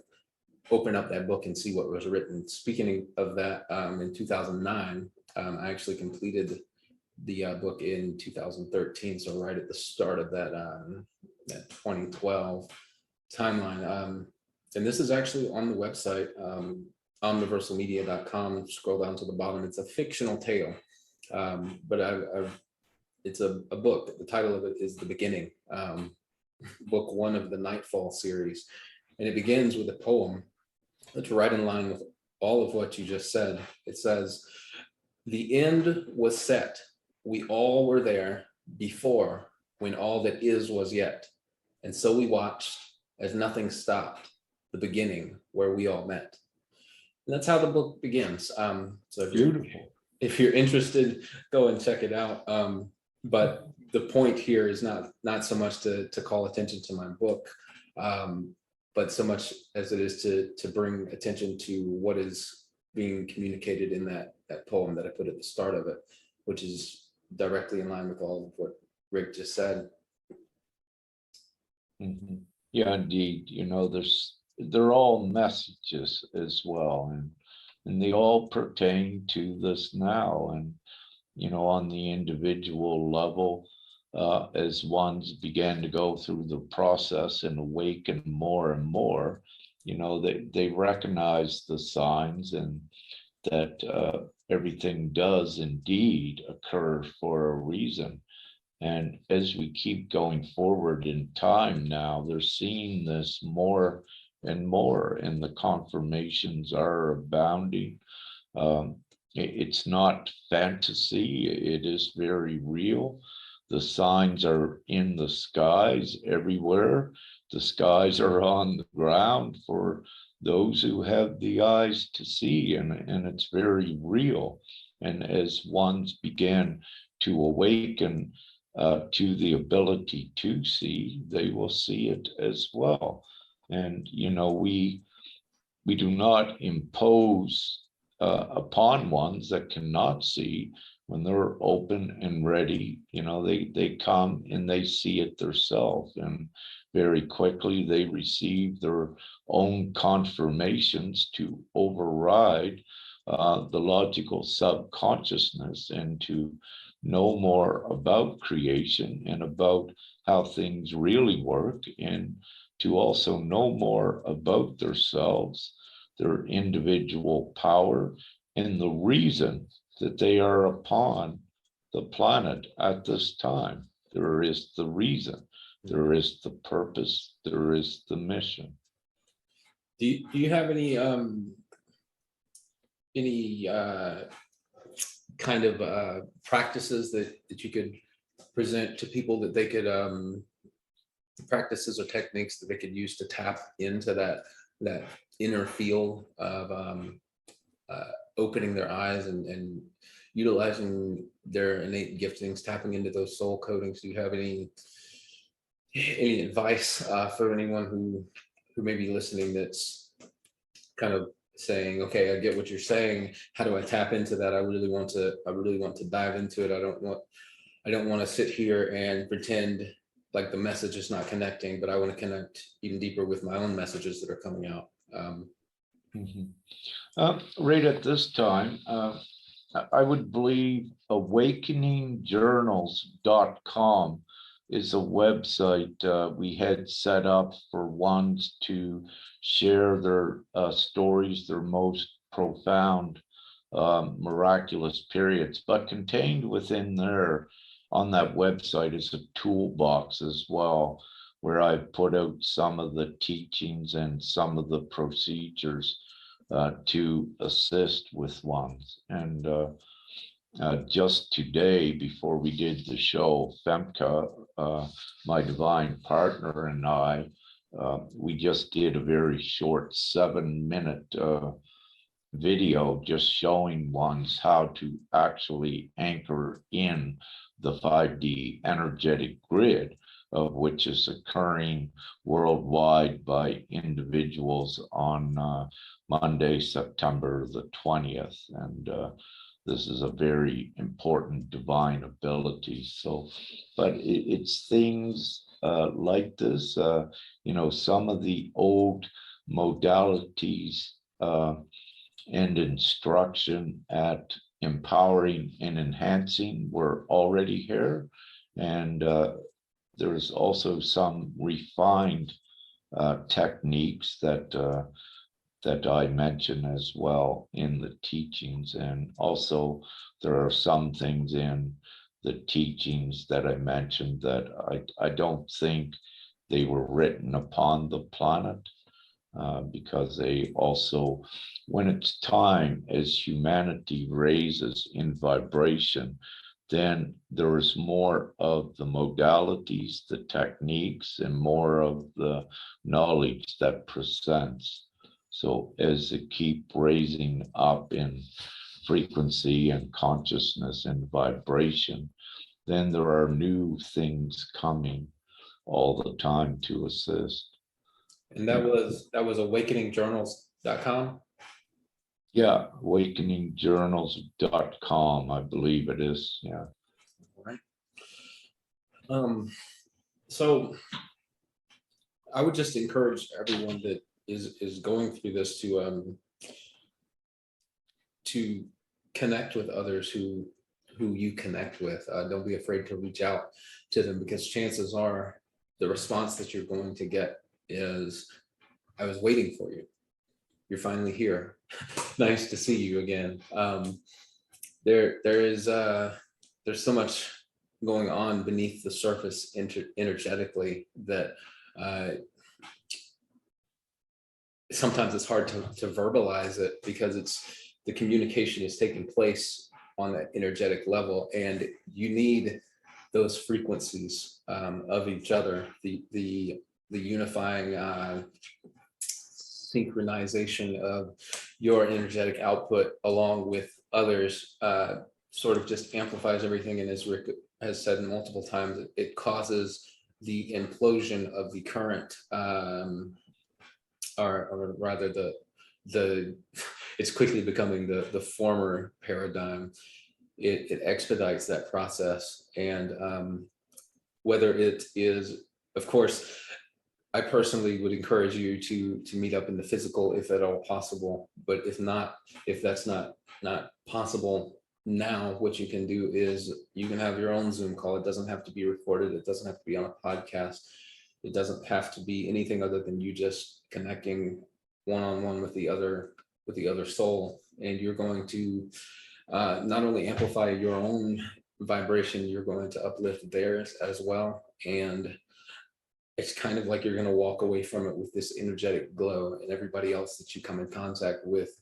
open up that book and see what was written. Speaking of that, in 2009, I actually completed the book in 2013, so right at the start of that 2012 timeline. And this is actually on the website, omniversalmedia.com. Scroll down to the bottom. It's a fictional tale, but it's a book. The title of it is The Beginning, book one of the Nightfall series. And it begins with a poem that's right in line with all of what you just said. It says, "The end was set. We all were there before, when all that is was yet. And so we watched as nothing stopped, the beginning where we all met." And that's how the book begins. So Beautiful. if you're interested, go and check it out. But the point here is not so much to call attention to my book, but so much as it is to bring attention to what is being communicated in that poem that I put at the start of it, which is directly in line with all of what Rick just said. Mhm. Yeah, indeed. They're all messages as well, and they all pertain to this now. And on the individual level, as ones began to go through the process and awaken more and more, they recognize the signs, and that everything does indeed occur for a reason. And as we keep going forward in time now, they're seeing this more and more, and the confirmations are abounding. It's not fantasy, it is very real. The signs are in the skies everywhere. The skies are on the ground for those who have the eyes to see, and it's very real. And as ones begin to awaken to the ability to see, they will see it as well. And we do not impose upon ones that cannot see. When they're open and ready, they come and they see it themselves, and very quickly they receive their own confirmations to override the logical subconsciousness, and to know more about creation and about how things really work, and to also know more about themselves, their individual power, and the reason that they are upon the planet at this time. There is the reason, there is the purpose, there is the mission. Do you have any kind of practices that you could present to people, that they could practices or techniques that they could use to tap into that inner field of opening their eyes and utilizing their innate giftings, tapping into those soul codings? Do you have any advice for anyone who may be listening, that's kind of saying, okay, I get what you're saying, how do I tap into that? I really want to dive into it. I don't want to sit here and pretend like the message is not connecting, but I want to connect even deeper with my own messages that are coming out. Right at this time, I would believe awakeningjournals.com is a website we had set up for ones to share their stories, their most profound, miraculous periods. But contained within there, on that website, is a toolbox as well, where I put out some of the teachings and some of the procedures to assist with ones. And just today, before we did the show, Femke, my divine partner, and I, we just did a very short 7-minute video just showing ones how to actually anchor in the 5D energetic grid, of which is occurring worldwide by individuals on Monday, September the 20th. And this is a very important divine ability. So, but it's things like this, some of the old modalities and instruction at empowering and enhancing were already here. And there's also some refined techniques that I mention as well in the teachings. And also there are some things in the teachings that I mentioned that I don't think they were written upon the planet, because they also, when it's time, as humanity raises in vibration, then there is more of the modalities, the techniques, and more of the knowledge that presents. So as they keep raising up in frequency and consciousness and vibration, then there are new things coming all the time to assist. And that was awakeningjournals.com. Yeah, awakeningjournals.com, I believe it is. Yeah. All right. So I would just encourage everyone that is going through this to connect with others who you connect with. Don't be afraid to reach out to them, because chances are the response that you're going to get is, I was waiting for you. You're finally here. Nice to see you again. There's so much going on beneath the surface energetically that sometimes it's hard to verbalize it, because the communication is taking place on that energetic level, and you need those frequencies of each other, the unifying synchronization of your energetic output along with others, sort of just amplifies everything. And as Rick has said multiple times, it causes the implosion of the current, or rather the it's quickly becoming the former paradigm. It expedites that process. And whether it is, of course, I personally would encourage you to meet up in the physical if at all possible. But if not, if that's not possible now, what you can do is you can have your own Zoom call. It doesn't have to be recorded. It doesn't have to be on a podcast. It doesn't have to be anything other than you just connecting one-on-one with the other soul. And you're going to not only amplify your own vibration, you're going to uplift theirs as well. And it's kind of like you're going to walk away from it with this energetic glow, and everybody else that you come in contact with,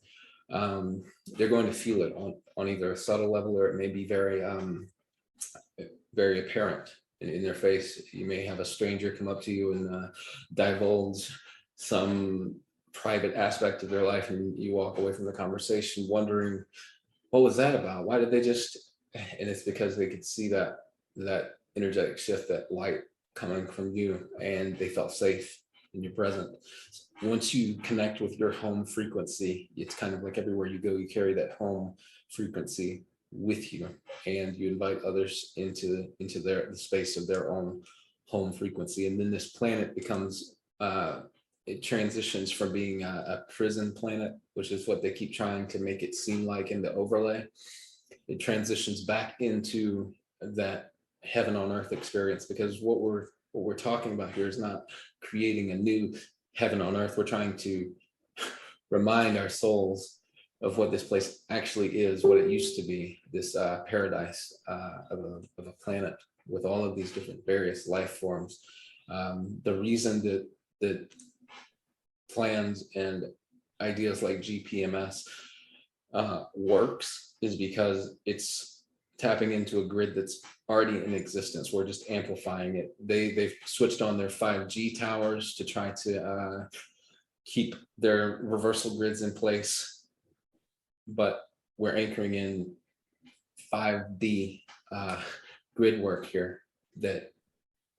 they're going to feel it on either a subtle level, or it may be very very apparent in their face. You may have a stranger come up to you and divulge some private aspect of their life, and you walk away from the conversation wondering, what was that about? Why did they just? And it's because they could see that energetic shift, that light coming from you, and they felt safe in your presence. Once you connect with your home frequency, it's kind of like everywhere you go, you carry that home frequency with you, and you invite others into the space of their own home frequency. And then this planet becomes it transitions from being a prison planet, which is what they keep trying to make it seem like in the overlay. It transitions back into that heaven on earth experience, because what we're talking about here is not creating a new heaven on earth. We're trying to remind our souls of what this place actually is, what it used to be, this paradise of a planet with all of these different various life forms. The reason that plans and ideas like GPMS works is because it's tapping into a grid that's already in existence. We're just amplifying it. They've switched on their 5G towers to try to keep their reversal grids in place, but we're anchoring in 5D grid work here that,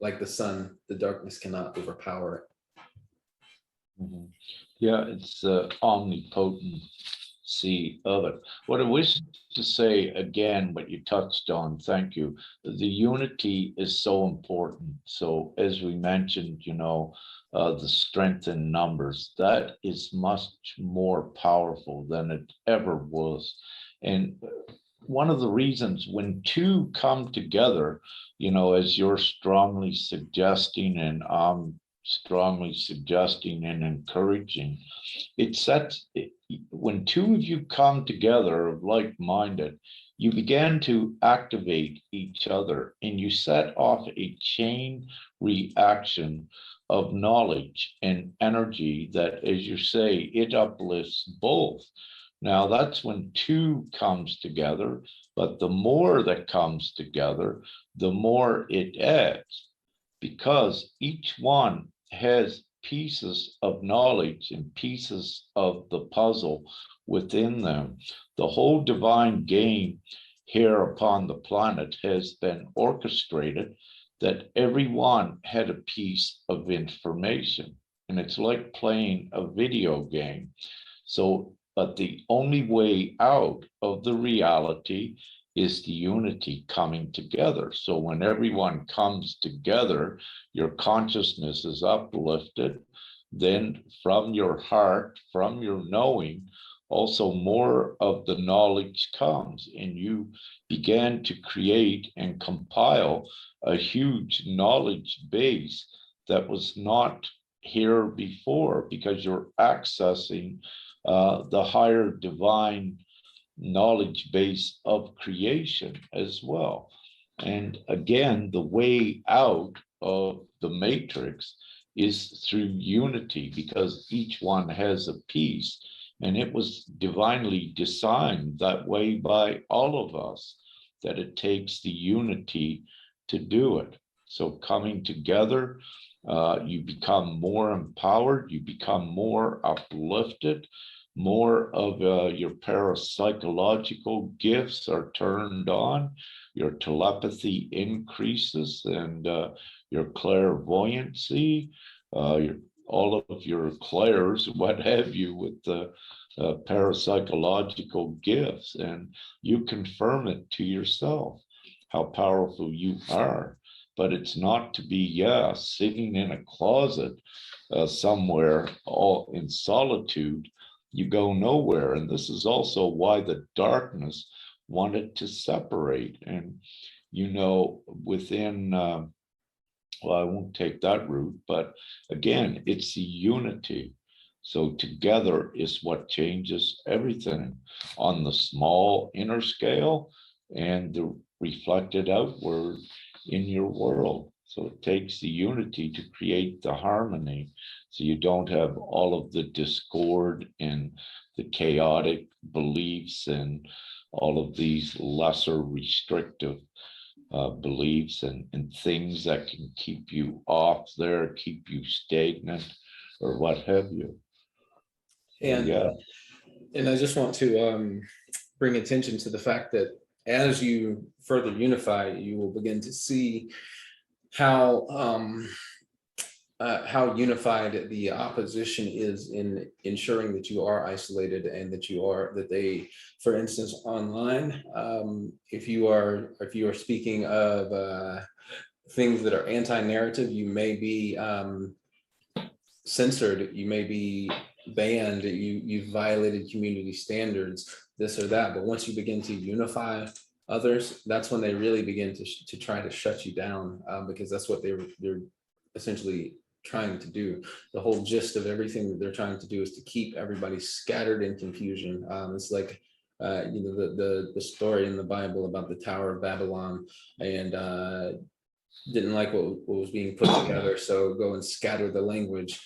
like the sun, the darkness cannot overpower it. Mm-hmm. Yeah, it's omnipotency of it. What I wish to say again, what you touched on, thank you. The unity is so important. So as we mentioned, the strength in numbers, that is much more powerful than it ever was. And one of the reasons when two come together, you know, as you're strongly suggesting and I'm strongly suggesting and encouraging, it sets, when two of you come together of like-minded, you begin to activate each other and you set off a chain reaction of knowledge and energy that, as you say, it uplifts both. Now that's when two comes together, but the more that comes together, the more it adds, because each one has pieces of knowledge and pieces of the puzzle within them. The whole divine game here upon the planet has been orchestrated that everyone had a piece of information. And it's like playing a video game. So, but the only way out of the reality is the unity coming together. So when everyone comes together, your consciousness is uplifted. Then from your heart, from your knowing, also more of the knowledge comes, and you began to create and compile a huge knowledge base that was not here before, because you're accessing the higher divine knowledge base of creation as well. And again, the way out of the matrix is through unity, because each one has a piece, and it was divinely designed that way by all of us, that it takes the unity to do it. So coming together, you become more empowered, you become more uplifted, more of your parapsychological gifts are turned on, your telepathy increases, and your clairvoyancy, all of your clairs, what have you, with the parapsychological gifts, and you confirm it to yourself how powerful you are. But it's not to be, sitting in a closet somewhere all in solitude. You go nowhere. And this is also why the darkness wanted to separate. And, you know, within, well, I won't take that route, but again, it's the unity. So together is what changes everything on the small inner scale and the reflected outward in your world. So it takes the unity to create the harmony, so you don't have all of the discord and the chaotic beliefs and all of these lesser restrictive beliefs and things that can keep you off there, keep you stagnant, or what have you. And and I just want to bring attention to the fact that as you further unify, you will begin to see how unified the opposition is in ensuring that you are isolated, and that they, for instance, online, if you are speaking of things that are anti-narrative, you may be censored, you may be banned, you've violated community standards, this or that. But once you begin to unify others, that's when they really begin to try to shut you down, because that's what they're essentially trying to do. The whole gist of everything that they're trying to do is to keep everybody scattered in confusion. It's like the story in the Bible about the Tower of Babylon, and didn't like what was being put together, so go and scatter the language,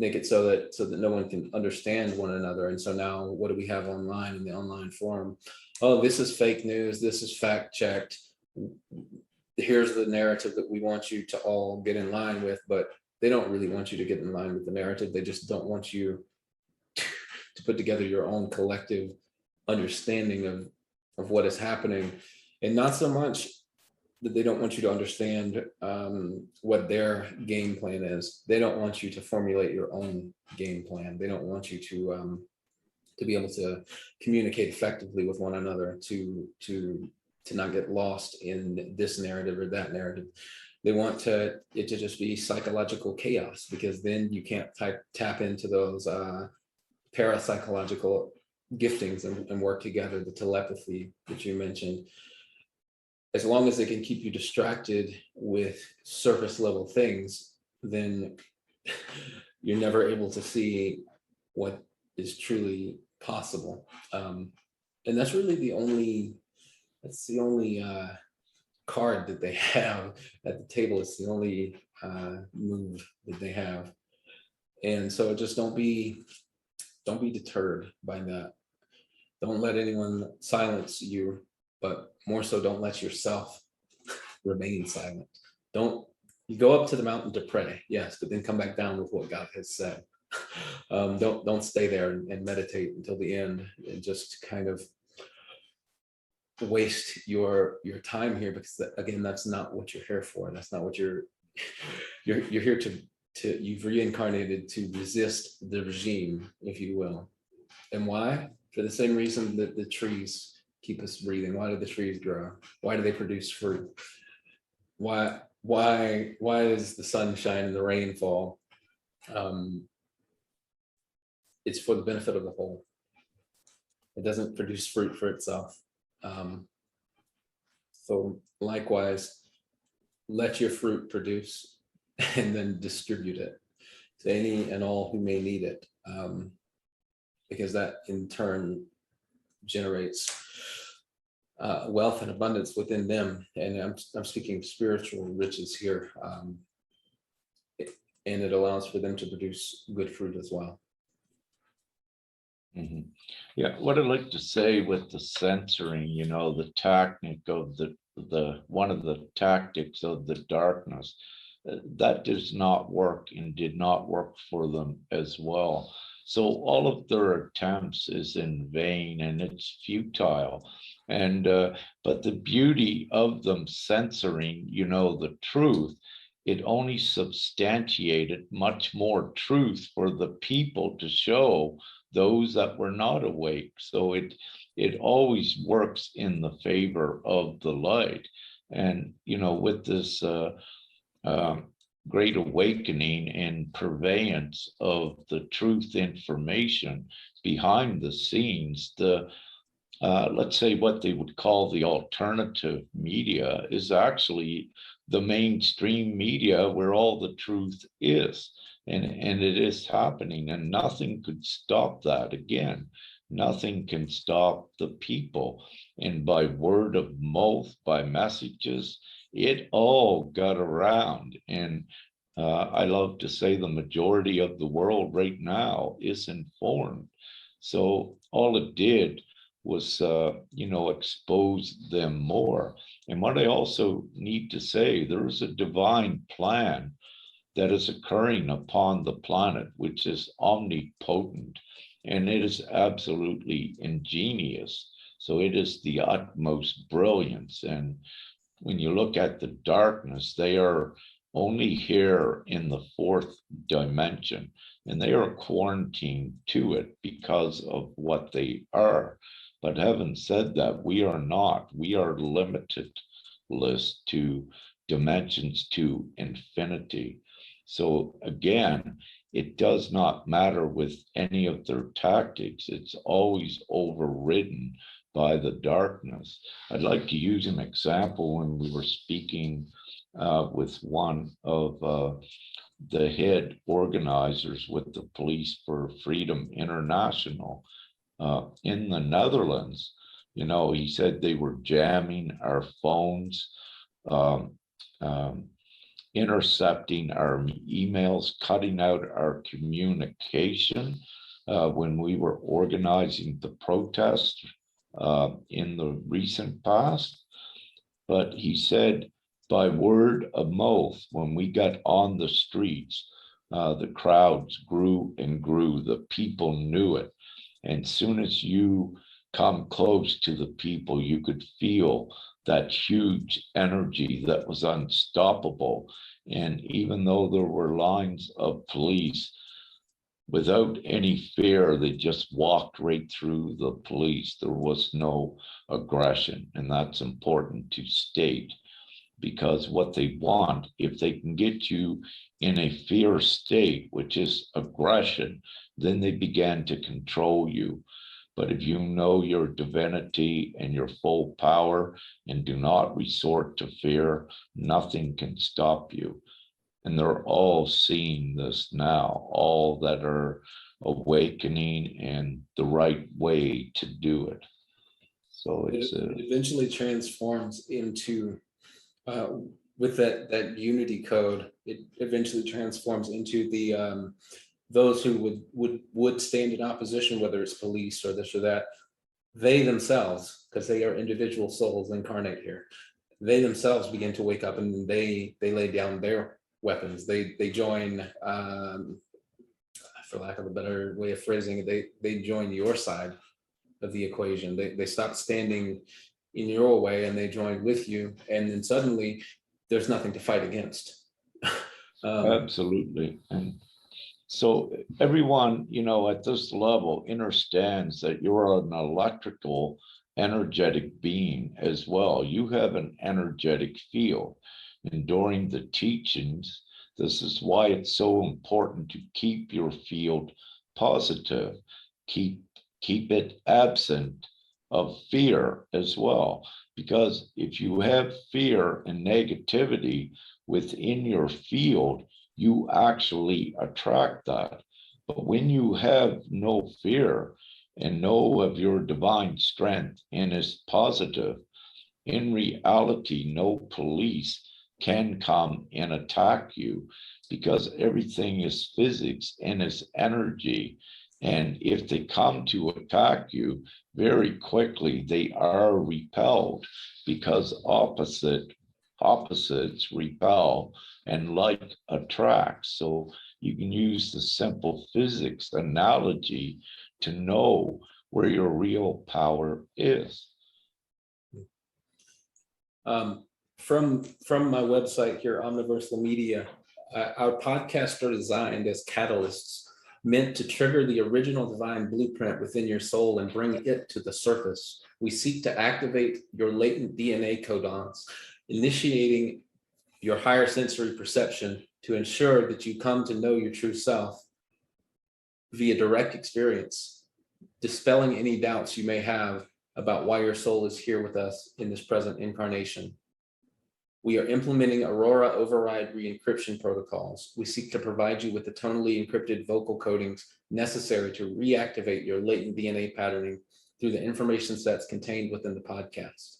make it so that no one can understand one another. And so now what do we have online in the online forum? Oh, this is fake news, this is fact checked, here's the narrative that we want you to all get in line with. But they don't really want you to get in line with the narrative. They just don't want you to put together your own collective understanding of what is happening. And not so much that they don't want you to understand what their game plan is. They don't want you to formulate your own game plan. They don't want you to be able to communicate effectively with one another, to not get lost in this narrative or that narrative. They want it to just be psychological chaos, because then you can't tap into those parapsychological giftings and work together, the telepathy that you mentioned, as long as they can keep you distracted with surface level things, then you're never able to see what is truly possible. And that's really that's the only card that they have at the table. It's the only move that they have. And so just don't be deterred by that. Don't let anyone silence you, but more so don't let yourself remain silent. Don't You go up to the mountain to pray, yes, but then come back down with what God has said. Don't stay there and meditate until the end and just kind of waste your time here, because again, that's not what you're here for. That's not what you're here to you've reincarnated to resist the regime, if you will. And why? For the same reason that the trees keep us breathing. Why do the trees grow? Why do they produce fruit? Why does the sun shine and the rain fall? It's for the benefit of the whole. It doesn't produce fruit for itself. So likewise, let your fruit produce and then distribute it to any and all who may need it, because that in turn generates wealth and abundance within them. And I'm speaking spiritual riches here, and it allows for them to produce good fruit as well. Mhm. Yeah, what I'd like to say with the censoring, the technique of the one of the tactics of the darkness, that does not work and did not work for them as well. So all of their attempts is in vain and it's futile. And but the beauty of them censoring, the truth, it only substantiated much more truth for the people to show those that were not awake. So it always works in the favor of the light. And with this great awakening and purveyance of the truth information behind the scenes, the let's say what they would call the alternative media is actually the mainstream media where all the truth is. And it is happening, and nothing could stop that. Again, nothing can stop the people. And by word of mouth, by messages, it all got around. And I love to say the majority of the world right now is informed. So all it did was, expose them more. And what I also need to say, there is a divine plan that is occurring upon the planet, which is omnipotent, and it is absolutely ingenious. So it is the utmost brilliance. And when you look at the darkness, they are only here in the fourth dimension, and they are quarantined to it because of what they are. But having said that, we are not. We are limitless to dimensions to infinity. So again, it does not matter with any of their tactics. It's always overridden by the darkness. I'd like to use an example when we were speaking with one of the head organizers with the Police for Freedom International in the Netherlands. He said they were jamming our phones, um, intercepting our emails, cutting out our communication when we were organizing the protest in the recent past. But he said, by word of mouth, when we got on the streets, the crowds grew and grew. The people knew it. And soon as you come close to the people, you could feel that huge energy that was unstoppable. And even though there were lines of police, without any fear, they just walked right through the police. There was no aggression. And that's important to state, because what they want, if they can get you in a fear state, which is aggression, then they began to control you. But if you know your divinity and your full power and do not resort to fear, nothing can stop you. And they're all seeing this now, all that are awakening and the right way to do it. So It it's a, eventually transforms into, with that unity code, it eventually transforms into the those who would stand in opposition, whether it's police or this or that, they themselves, because they are individual souls incarnate here, they themselves begin to wake up and they lay down their weapons. They join, for lack of a better way of phrasing it, they join your side of the equation. They stop standing in your way and they join with you, and then suddenly there's nothing to fight against. absolutely. And so everyone, at this level understands that you're an electrical, energetic being as well. You have an energetic field. And during the teachings, this is why it's so important to keep your field positive, keep it absent of fear as well. Because if you have fear and negativity within your field, you actually attract that. But when you have no fear and know of your divine strength and is positive, in reality, no police can come and attack you because everything is physics and is energy. And if they come to attack you, very quickly they are repelled because opposites repel and like attracts. So you can use the simple physics analogy to know where your real power is. From my website here, Omniversal Media, our podcasts are designed as catalysts meant to trigger the original divine blueprint within your soul and bring it to the surface. We seek to activate your latent DNA codons, initiating your higher sensory perception to ensure that you come to know your true self via direct experience, dispelling any doubts you may have about why your soul is here with us in this present incarnation. We are implementing Aurora override re-encryption protocols. We seek to provide you with the tonally encrypted vocal codings necessary to reactivate your latent DNA patterning through the information sets contained within the podcast.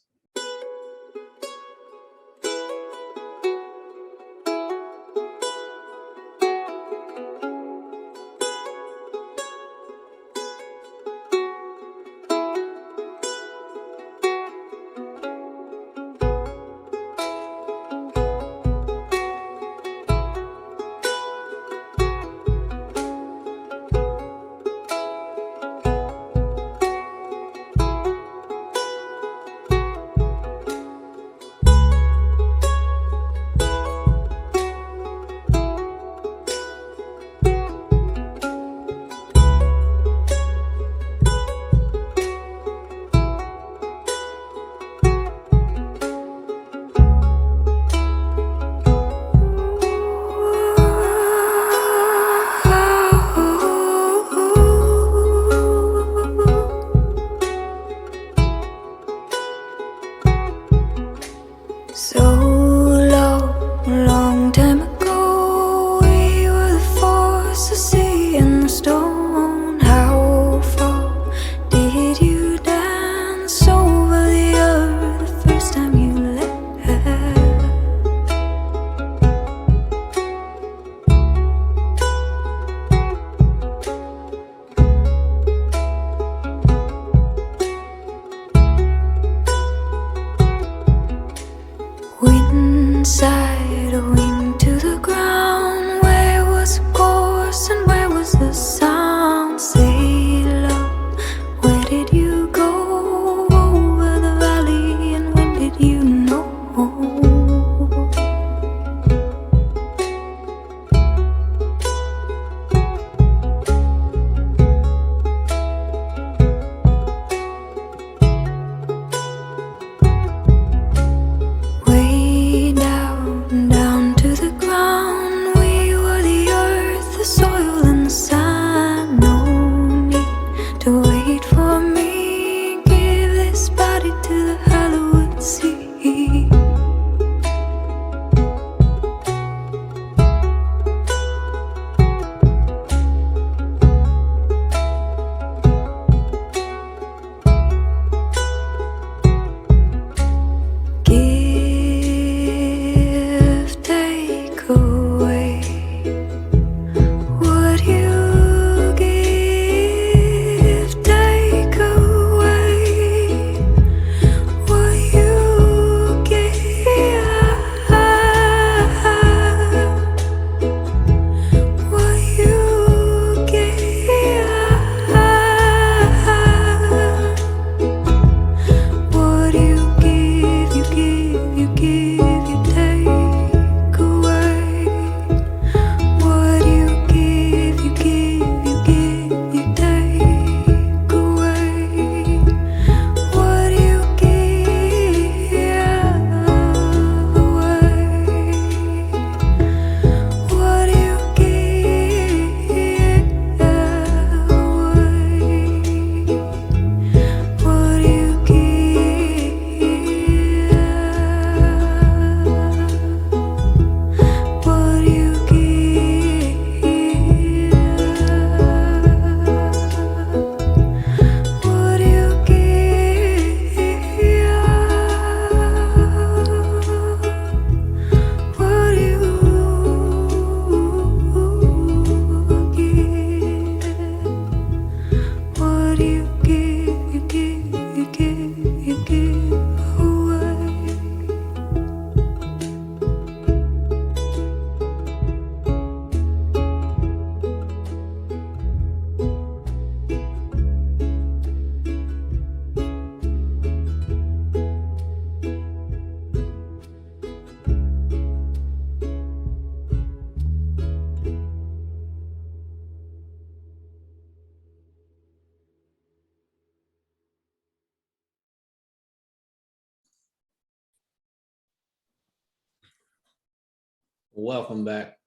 Welcome back.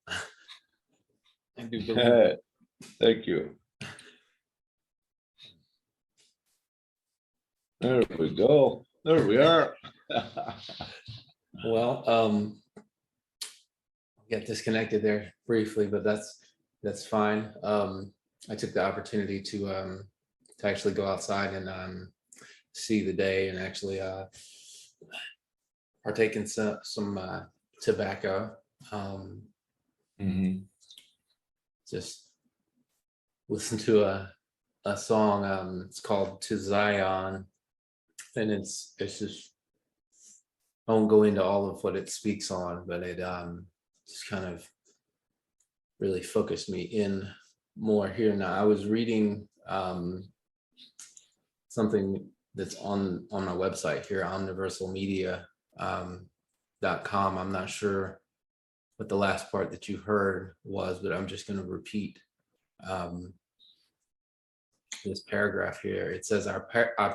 I do believe. Thank you. There we go. There we are. Well, got disconnected there briefly, but that's fine. I took the opportunity to actually go outside and see the day and actually partake in some tobacco. Mhm. Just listen to a song. It's called "To Zion," and it's just, I won't go into all of what it speaks on, but it just kind of really focused me in more here. Now, I was reading something that's on my website here, omniversalmedia.com. I'm not sure what the last part that you heard was, but I'm just going to repeat this paragraph here. It says, our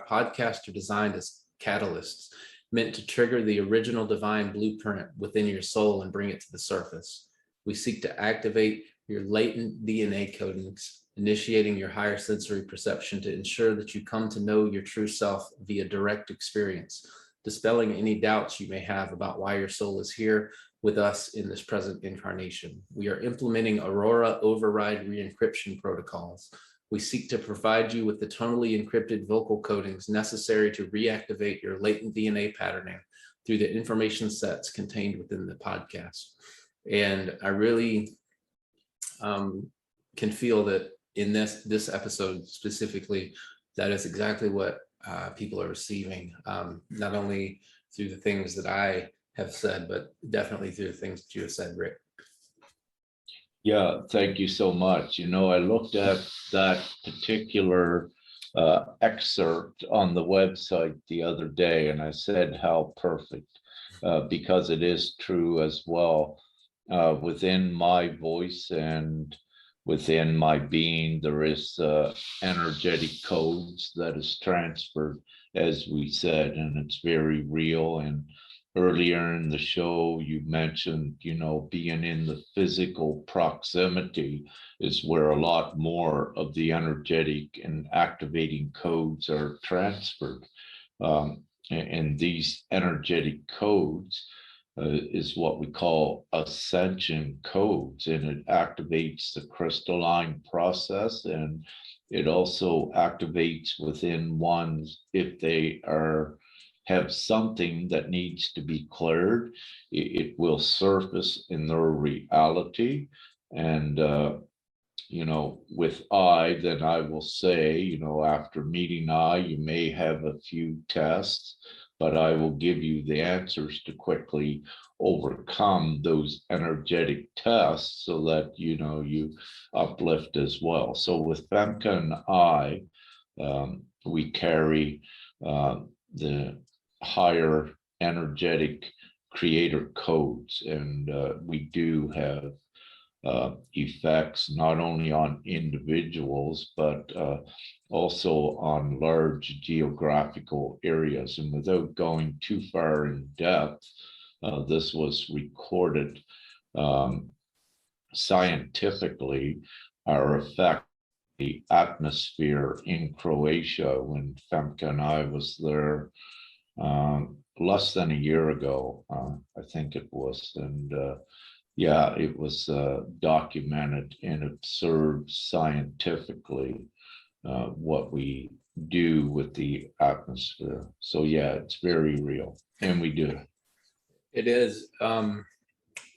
podcasts are designed as catalysts meant to trigger the original divine blueprint within your soul and bring it to the surface. We seek to activate your latent DNA codings, initiating your higher sensory perception to ensure that you come to know your true self via direct experience, dispelling any doubts you may have about why your soul is here with us in this present incarnation. We are implementing Aurora override re-encryption protocols. We seek to provide you with the tonally encrypted vocal codings necessary to reactivate your latent DNA patterning through the information sets contained within the podcast. And I really can feel that in this episode specifically, that is exactly what people are receiving, not only through the things that I have said, but definitely through the things that you have said, Rick. Yeah, thank you so much. You know, I looked at that particular excerpt on the website the other day, and I said how perfect, because it is true as well. Within my voice and within my being, there is energetic codes that is transferred, as we said, and it's very real. And earlier in the show, you mentioned, you know, being in the physical proximity is where a lot more of the energetic and activating codes are transferred. And these energetic codes is what we call ascension codes, and it activates the crystalline process, and it also activates within ones if they are have something that needs to be cleared. It will surface in their reality. And you know, with I, then I will say, you know, after meeting I, you may have a few tests, but I will give you the answers to quickly overcome those energetic tests so that, you know, you uplift as well. So with Femke and I, we carry the higher energetic creator codes, and we do have effects not only on individuals, but also on large geographical areas. And without going too far in depth, this was recorded scientifically, our effect, the atmosphere in Croatia when Femke and I was there less than a year ago, I think it was. And yeah, it was documented and observed scientifically what we do with the atmosphere. So yeah, it's very real, and we do. It is.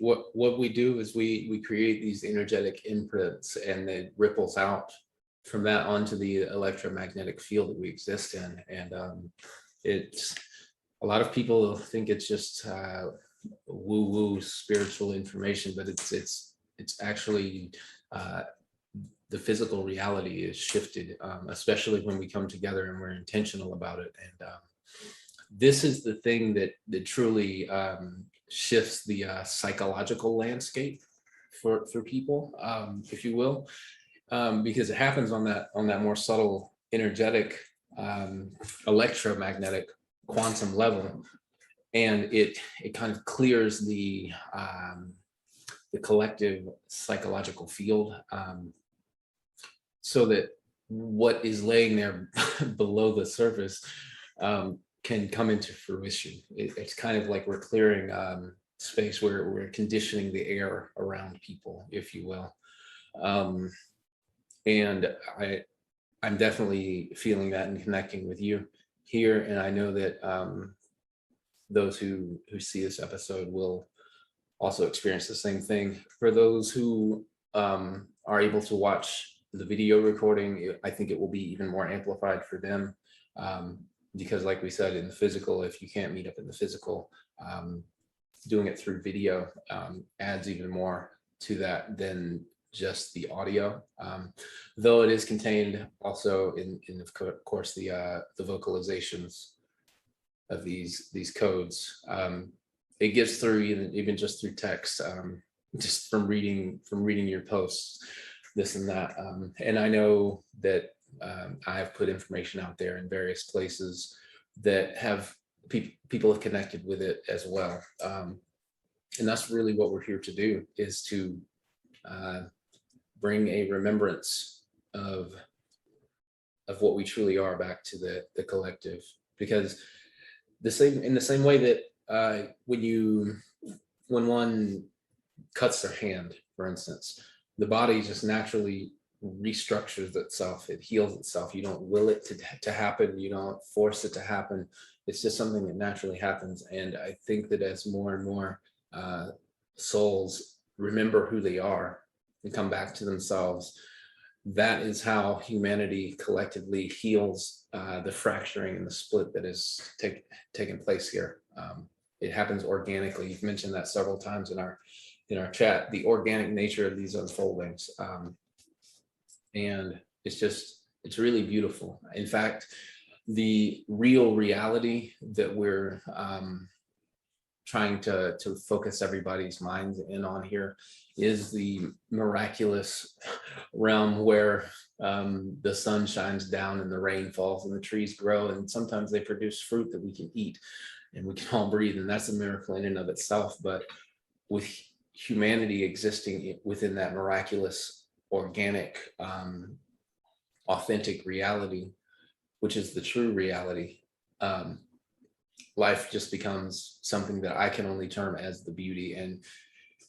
What we do is we create these energetic imprints, and it ripples out from that onto the electromagnetic field that we exist in. And it's, a lot of people think it's just woo-woo spiritual information, but it's actually the physical reality is shifted, especially when we come together and we're intentional about it. And this is the thing that truly shifts the psychological landscape for people, if you will, because it happens on that more subtle, energetic, electromagnetic, quantum level. and it kind of clears the collective psychological field, so that what is laying there below the surface can come into fruition. It's kind of like we're clearing space where we're conditioning the air around people, if you will. And I'm definitely feeling that and connecting with you here. And I know that those who see this episode will also experience the same thing. For those who are able to watch the video recording, I think it will be even more amplified for them. Because like we said, in the physical, if you can't meet up in the physical, doing it through video adds even more to that than just the audio. Though it is contained also in of course, the vocalizations of these codes. It gets through even just through text, just from reading your posts, this and that. And I know that I have put information out there in various places that have people have connected with it as well. And that's really what we're here to do, is to bring a remembrance of what we truly are back to the collective. Because in the same way that when one cuts their hand, for instance, the body just naturally restructures itself, it heals itself. You don't will it to happen, you don't force it to happen. It's just something that naturally happens. And I think that as more and more souls remember who they are and come back to themselves, that is how humanity collectively heals the fracturing and the split that is taking place here. It happens organically. You've mentioned that several times in our chat, the organic nature of these unfoldings. And it's really beautiful. In fact, the real reality that we're trying to focus everybody's minds in on here is the miraculous realm where the sun shines down and the rain falls and the trees grow, and sometimes they produce fruit that we can eat and we can all breathe, and that's a miracle in and of itself. But with humanity existing within that miraculous, organic, authentic reality, which is the true reality, life just becomes something that I can only term as the beauty. And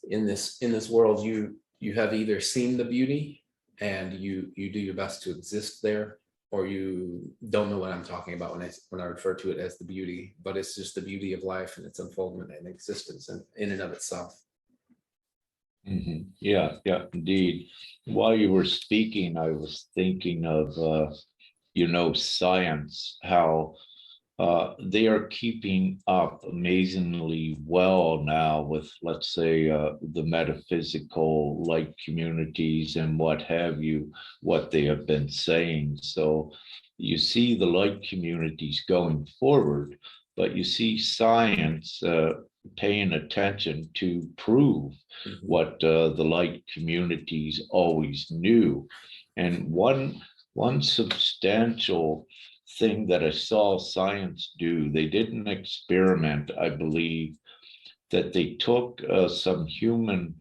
in this world, you have either seen the beauty and you do your best to exist there, or you don't know what I'm talking about when I refer to it as the beauty. But it's just the beauty of life and its unfoldment and existence in and of itself. Mm-hmm. Yeah, indeed. While you were speaking, I was thinking of, science, how they are keeping up amazingly well now with, let's say, the metaphysical light communities and what have you, what they have been saying. So you see the light communities going forward, but you see science paying attention to prove what the light communities always knew. And one substantial thing that I saw science do, they did an experiment, I believe, that they took some human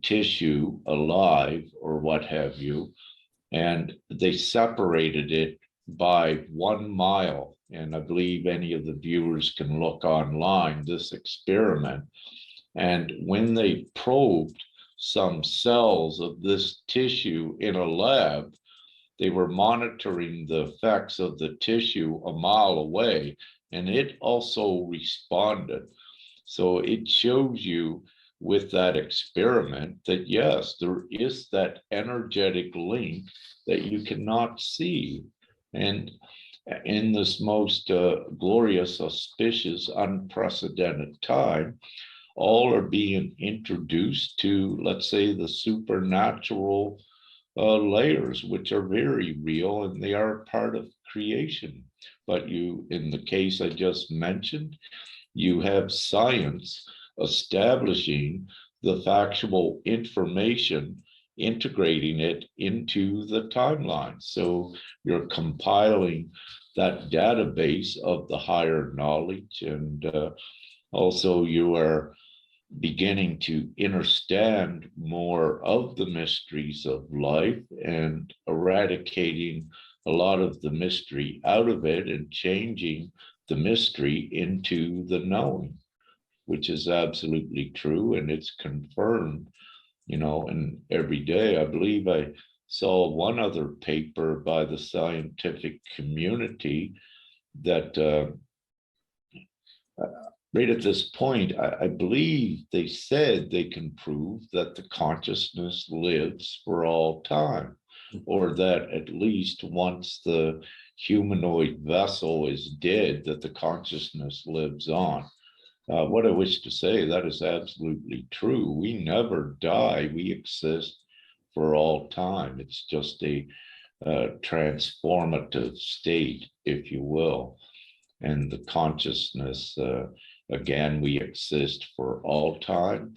tissue alive or what have you, and they separated it by 1 mile. And I believe any of the viewers can look online this experiment. And when they probed some cells of this tissue in a lab, they were monitoring the effects of the tissue a mile away, and it also responded. So it shows you with that experiment that yes, there is that energetic link that you cannot see. And in this most glorious, auspicious, unprecedented time, all are being introduced to, let's say, the supernatural layers, which are very real, and they are part of creation. But in the case I just mentioned, you have science establishing the factual information, integrating it into the timeline. So you're compiling that database of the higher knowledge, and Also, you are beginning to understand more of the mysteries of life and eradicating a lot of the mystery out of it and changing the mystery into the knowing, which is absolutely true. And it's confirmed, and every day. I believe I saw one other paper by the scientific community that right at this point, I believe they said they can prove that the consciousness lives for all time, or that at least once the humanoid vessel is dead, that the consciousness lives on. What I wish to say, that is absolutely true. We never die. We exist for all time. It's just a transformative state, if you will. And the consciousness, again, we exist for all time.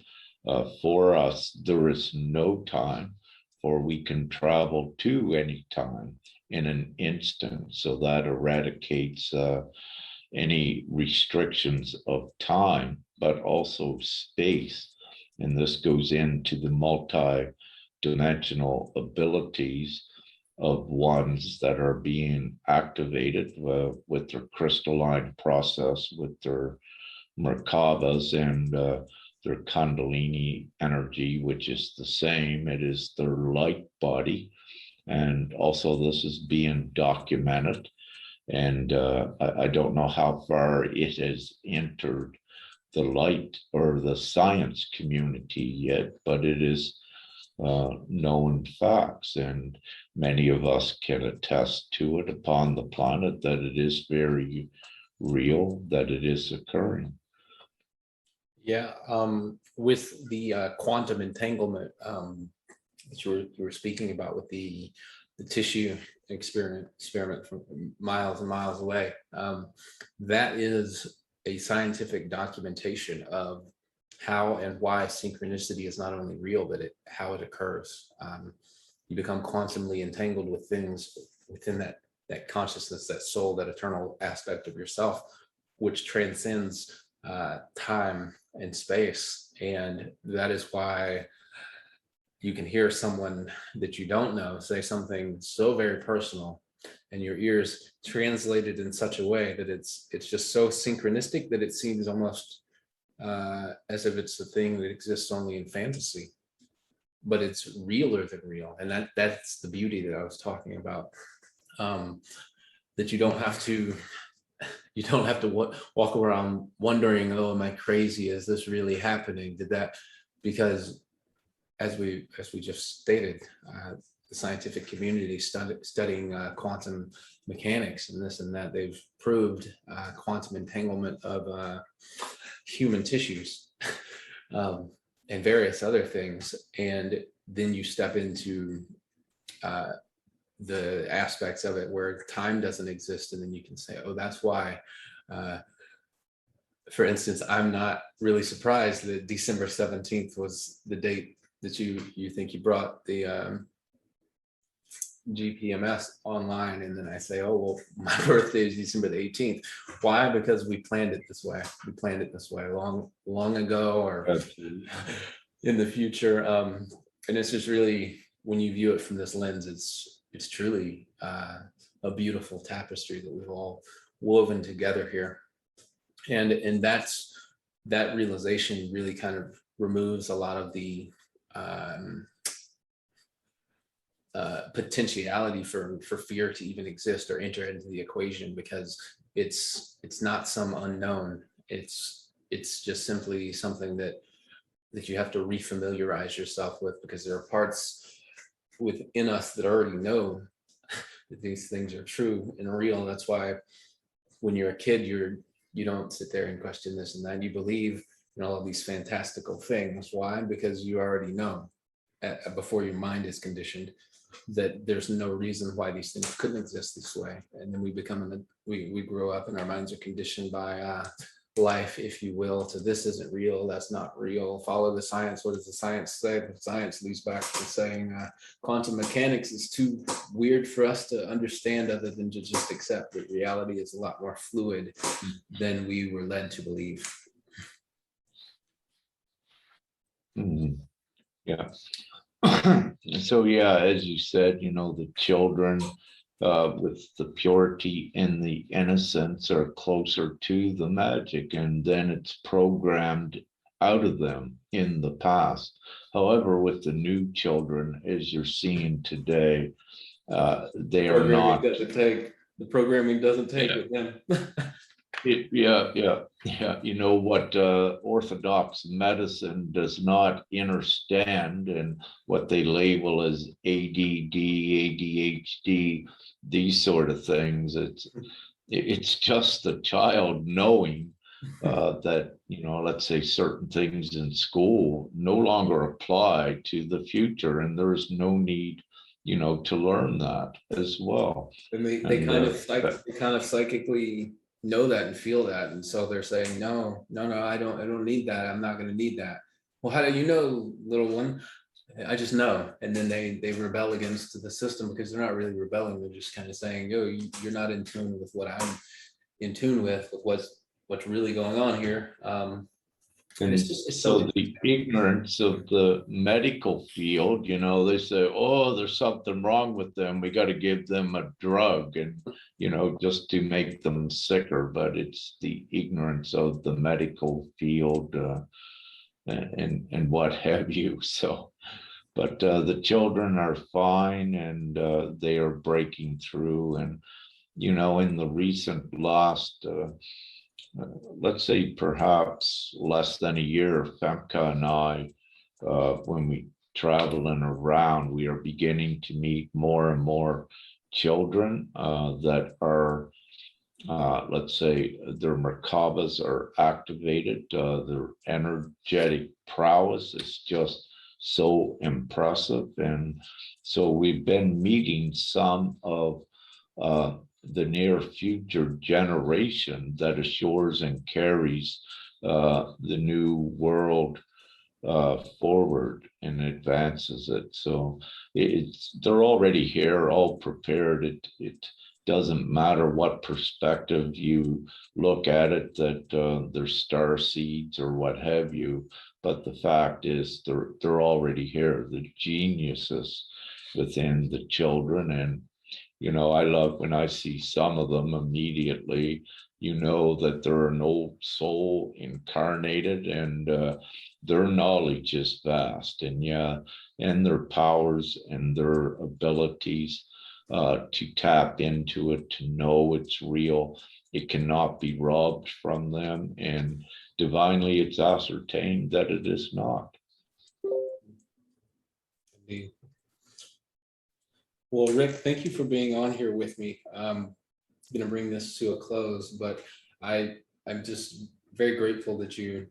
For us, there is no time, for we can travel to any time in an instant. So that eradicates any restrictions of time, but also space. And this goes into the multi-dimensional abilities of ones that are being activated with their crystalline process, with their Merkavas and their Kundalini energy, which is the same. It is their light body. And also this is being documented. And I don't know how far it has entered the light or the science community yet, but it is known facts, and many of us can attest to it upon the planet that it is very real, that it is occurring. Yeah, with the quantum entanglement that you were speaking about with the tissue experiment from miles and miles away, that is a scientific documentation of how and why synchronicity is not only real, but how it occurs. You become quantumly entangled with things within that consciousness, that soul, that eternal aspect of yourself, which transcends time and space. And that is why you can hear someone that you don't know say something so very personal, and your ears translate it in such a way that it's just so synchronistic that it seems almost as if it's a thing that exists only in fantasy, but it's realer than real. And that's the beauty that I was talking about, that you don't have to walk around wondering, oh, am I crazy? Is this really happening? Because as we just stated, the scientific community studying quantum mechanics and this and that, they've proved quantum entanglement of human tissues and various other things. And then you step into the aspects of it where time doesn't exist, and then you can say, oh, that's why. For instance, I'm not really surprised that December 17th was the date that you think you brought the GPMS online, and then I say, oh, well, my birthday is December the 18th. Why? Because we planned it this way. We planned it this way long ago, or in the future. And it's just really, when you view it from this lens, it's truly a beautiful tapestry that we've all woven together here. And that realization really kind of removes a lot of the potentiality for fear to even exist or enter into the equation, because it's not some unknown. It's just simply something that you have to refamiliarize yourself with, because there are parts within us that already know that these things are true and real. That's why when you're a kid, you don't sit there and question this and that. You believe in all of these fantastical things. Why? Because you already know before your mind is conditioned that there's no reason why these things couldn't exist this way. And then we grow up and our minds are conditioned by life, if you will, to this isn't real, that's not real, follow the science. What does the science say? The science leads back to saying quantum mechanics is too weird for us to understand, other than to just accept that reality is a lot more fluid than we were led to believe. Mhm. Yeah. So yeah, as you said, the children with the purity and the innocence are closer to the magic, and then it's programmed out of them in the past. However, with the new children, as you're seeing today, they are Programming not. doesn't take, the programming doesn't take Yeah. with them. Yeah. You know what Orthodox medicine does not understand, and what they label as ADD, ADHD, these sort of things. It's just the child knowing that, let's say certain things in school no longer apply to the future, and there's no need, to learn that as well. And they And kind of they kind of psychically know that and feel that, and so they're saying, no, no, no, I don't need that. I'm not going to need that. Well, how do you know, little one? I just know. And then they rebel against the system because they're not really rebelling. They're just kind of saying, yo, you're not in tune with what I'm in tune with what's really going on here. And it's just, it's so so, the ignorance of the medical field, they say, oh, there's something wrong with them. We got to give them a drug, and, just to make them sicker. But it's the ignorance of the medical field and what have you. So, but the children are fine, and they are breaking through. And, in the recent last let's say perhaps less than a year, Femke and I, when we traveling around, we are beginning to meet more and more children that are, let's say, their Merkabas are activated. Their energetic prowess is just so impressive. And so we've been meeting some of the near future generation that assures and carries the new world forward and advances it. So they're already here, all prepared. It doesn't matter what perspective you look at it, that they're star seeds or what have you. But the fact is, they're already here. The geniuses within the children. And I love when I see some of them immediately, that they're an old soul incarnated, and their knowledge is vast, and and their powers and their abilities to tap into it, to know it's real. It cannot be robbed from them, and divinely it's ascertained that it is not. well, Rick, thank you for being on here with me. Going to bring this to a close, but I'm just very grateful that you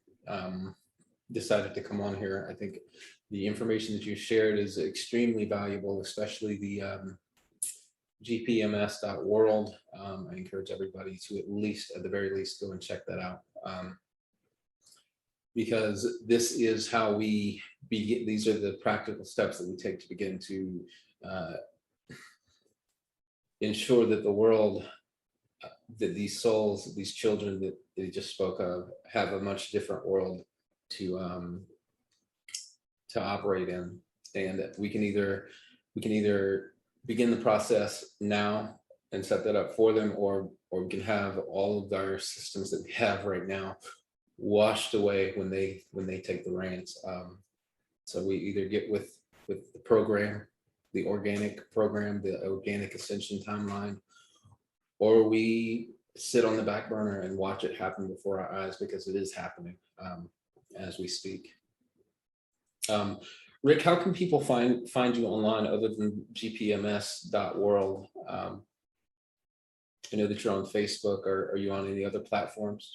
decided to come on here. I think the information that you shared is extremely valuable, especially the gpms.world. I encourage everybody to at the very least, go and check that out. Because this is how we begin. These are the practical steps that we take to begin to ensure that the world, that these souls, these children that they just spoke of, have a much different world to operate in. And we can either begin the process now and set that up for them, or we can have all of our systems that we have right now washed away when they take the reins. So we either get with the program, the organic program, the organic ascension timeline, or we sit on the back burner and watch it happen before our eyes, because it is happening as we speak. Rick, how can people find you online other than gpms.world? I know that you're on Facebook. Are you on any other platforms?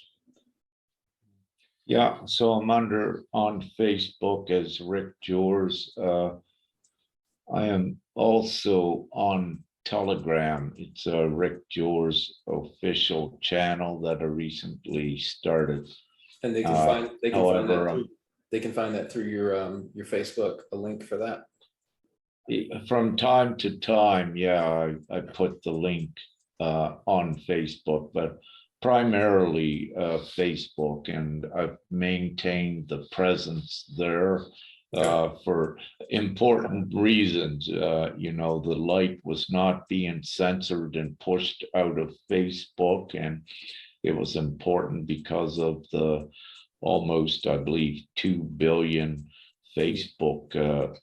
Yeah, so I'm on Facebook as Rick Jors. I am also on Telegram. It's a Rick Jors official channel that I recently started. And they can find that through your Facebook, a link for that. From time to time, yeah, I put the link on Facebook, but primarily Facebook, and I've maintained the presence there for important reasons. You know, the light was not being censored and pushed out of Facebook, and it was important because of the almost, I believe, 2 billion Facebook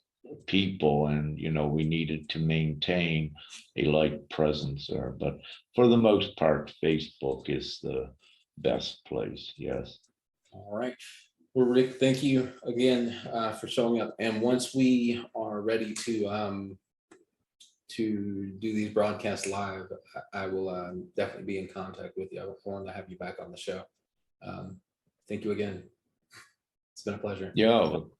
people, and you know, we needed to maintain a light presence there. But for the most part, Facebook is the best place. Yes. All right. Well, Rick, thank you again for showing up. And once we are ready to do these broadcasts live, I will definitely be in contact with you. I want to have you back on the show. Thank you again. It's been a pleasure. Yeah. Well,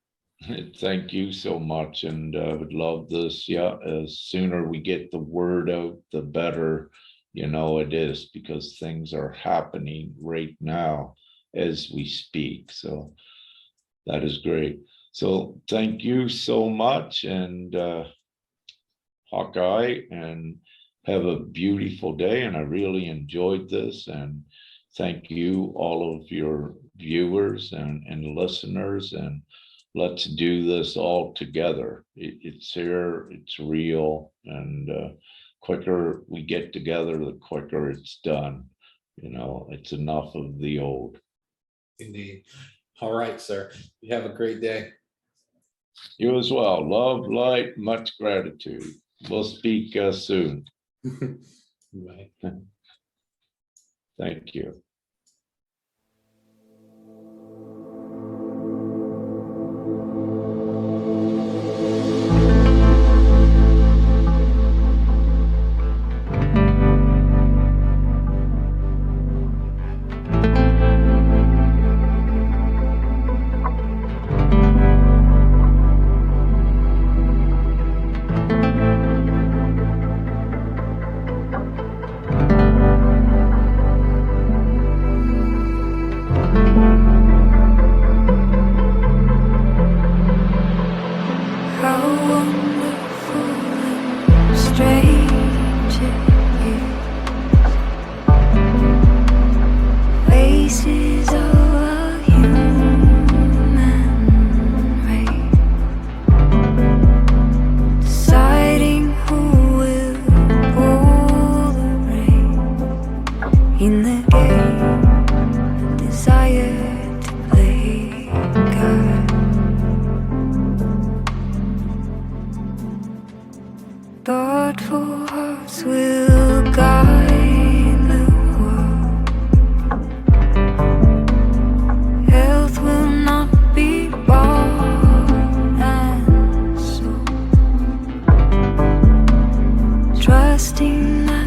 thank you so much, and I would love this. Yeah, as sooner we get the word out, the better, you know, it is, because things are happening right now as we speak. So that is great. So thank you so much, and Hawkeye, and have a beautiful day. And I really enjoyed this, and thank you, all of your viewers and listeners, and let's do this all together. It's here, it's real, and quicker we get together, the quicker it's done. You know, it's enough of the old. Indeed. All right, sir. You have a great day. You as well. Love, light, much gratitude. We'll speak soon. Bye. Thank you. How wonderful and strange it is. Faces of a human race, deciding who will pull the reins in the game, the desire to play God. Thoughtful hearts will guide the world. Health will not be bought and sold. Trusting that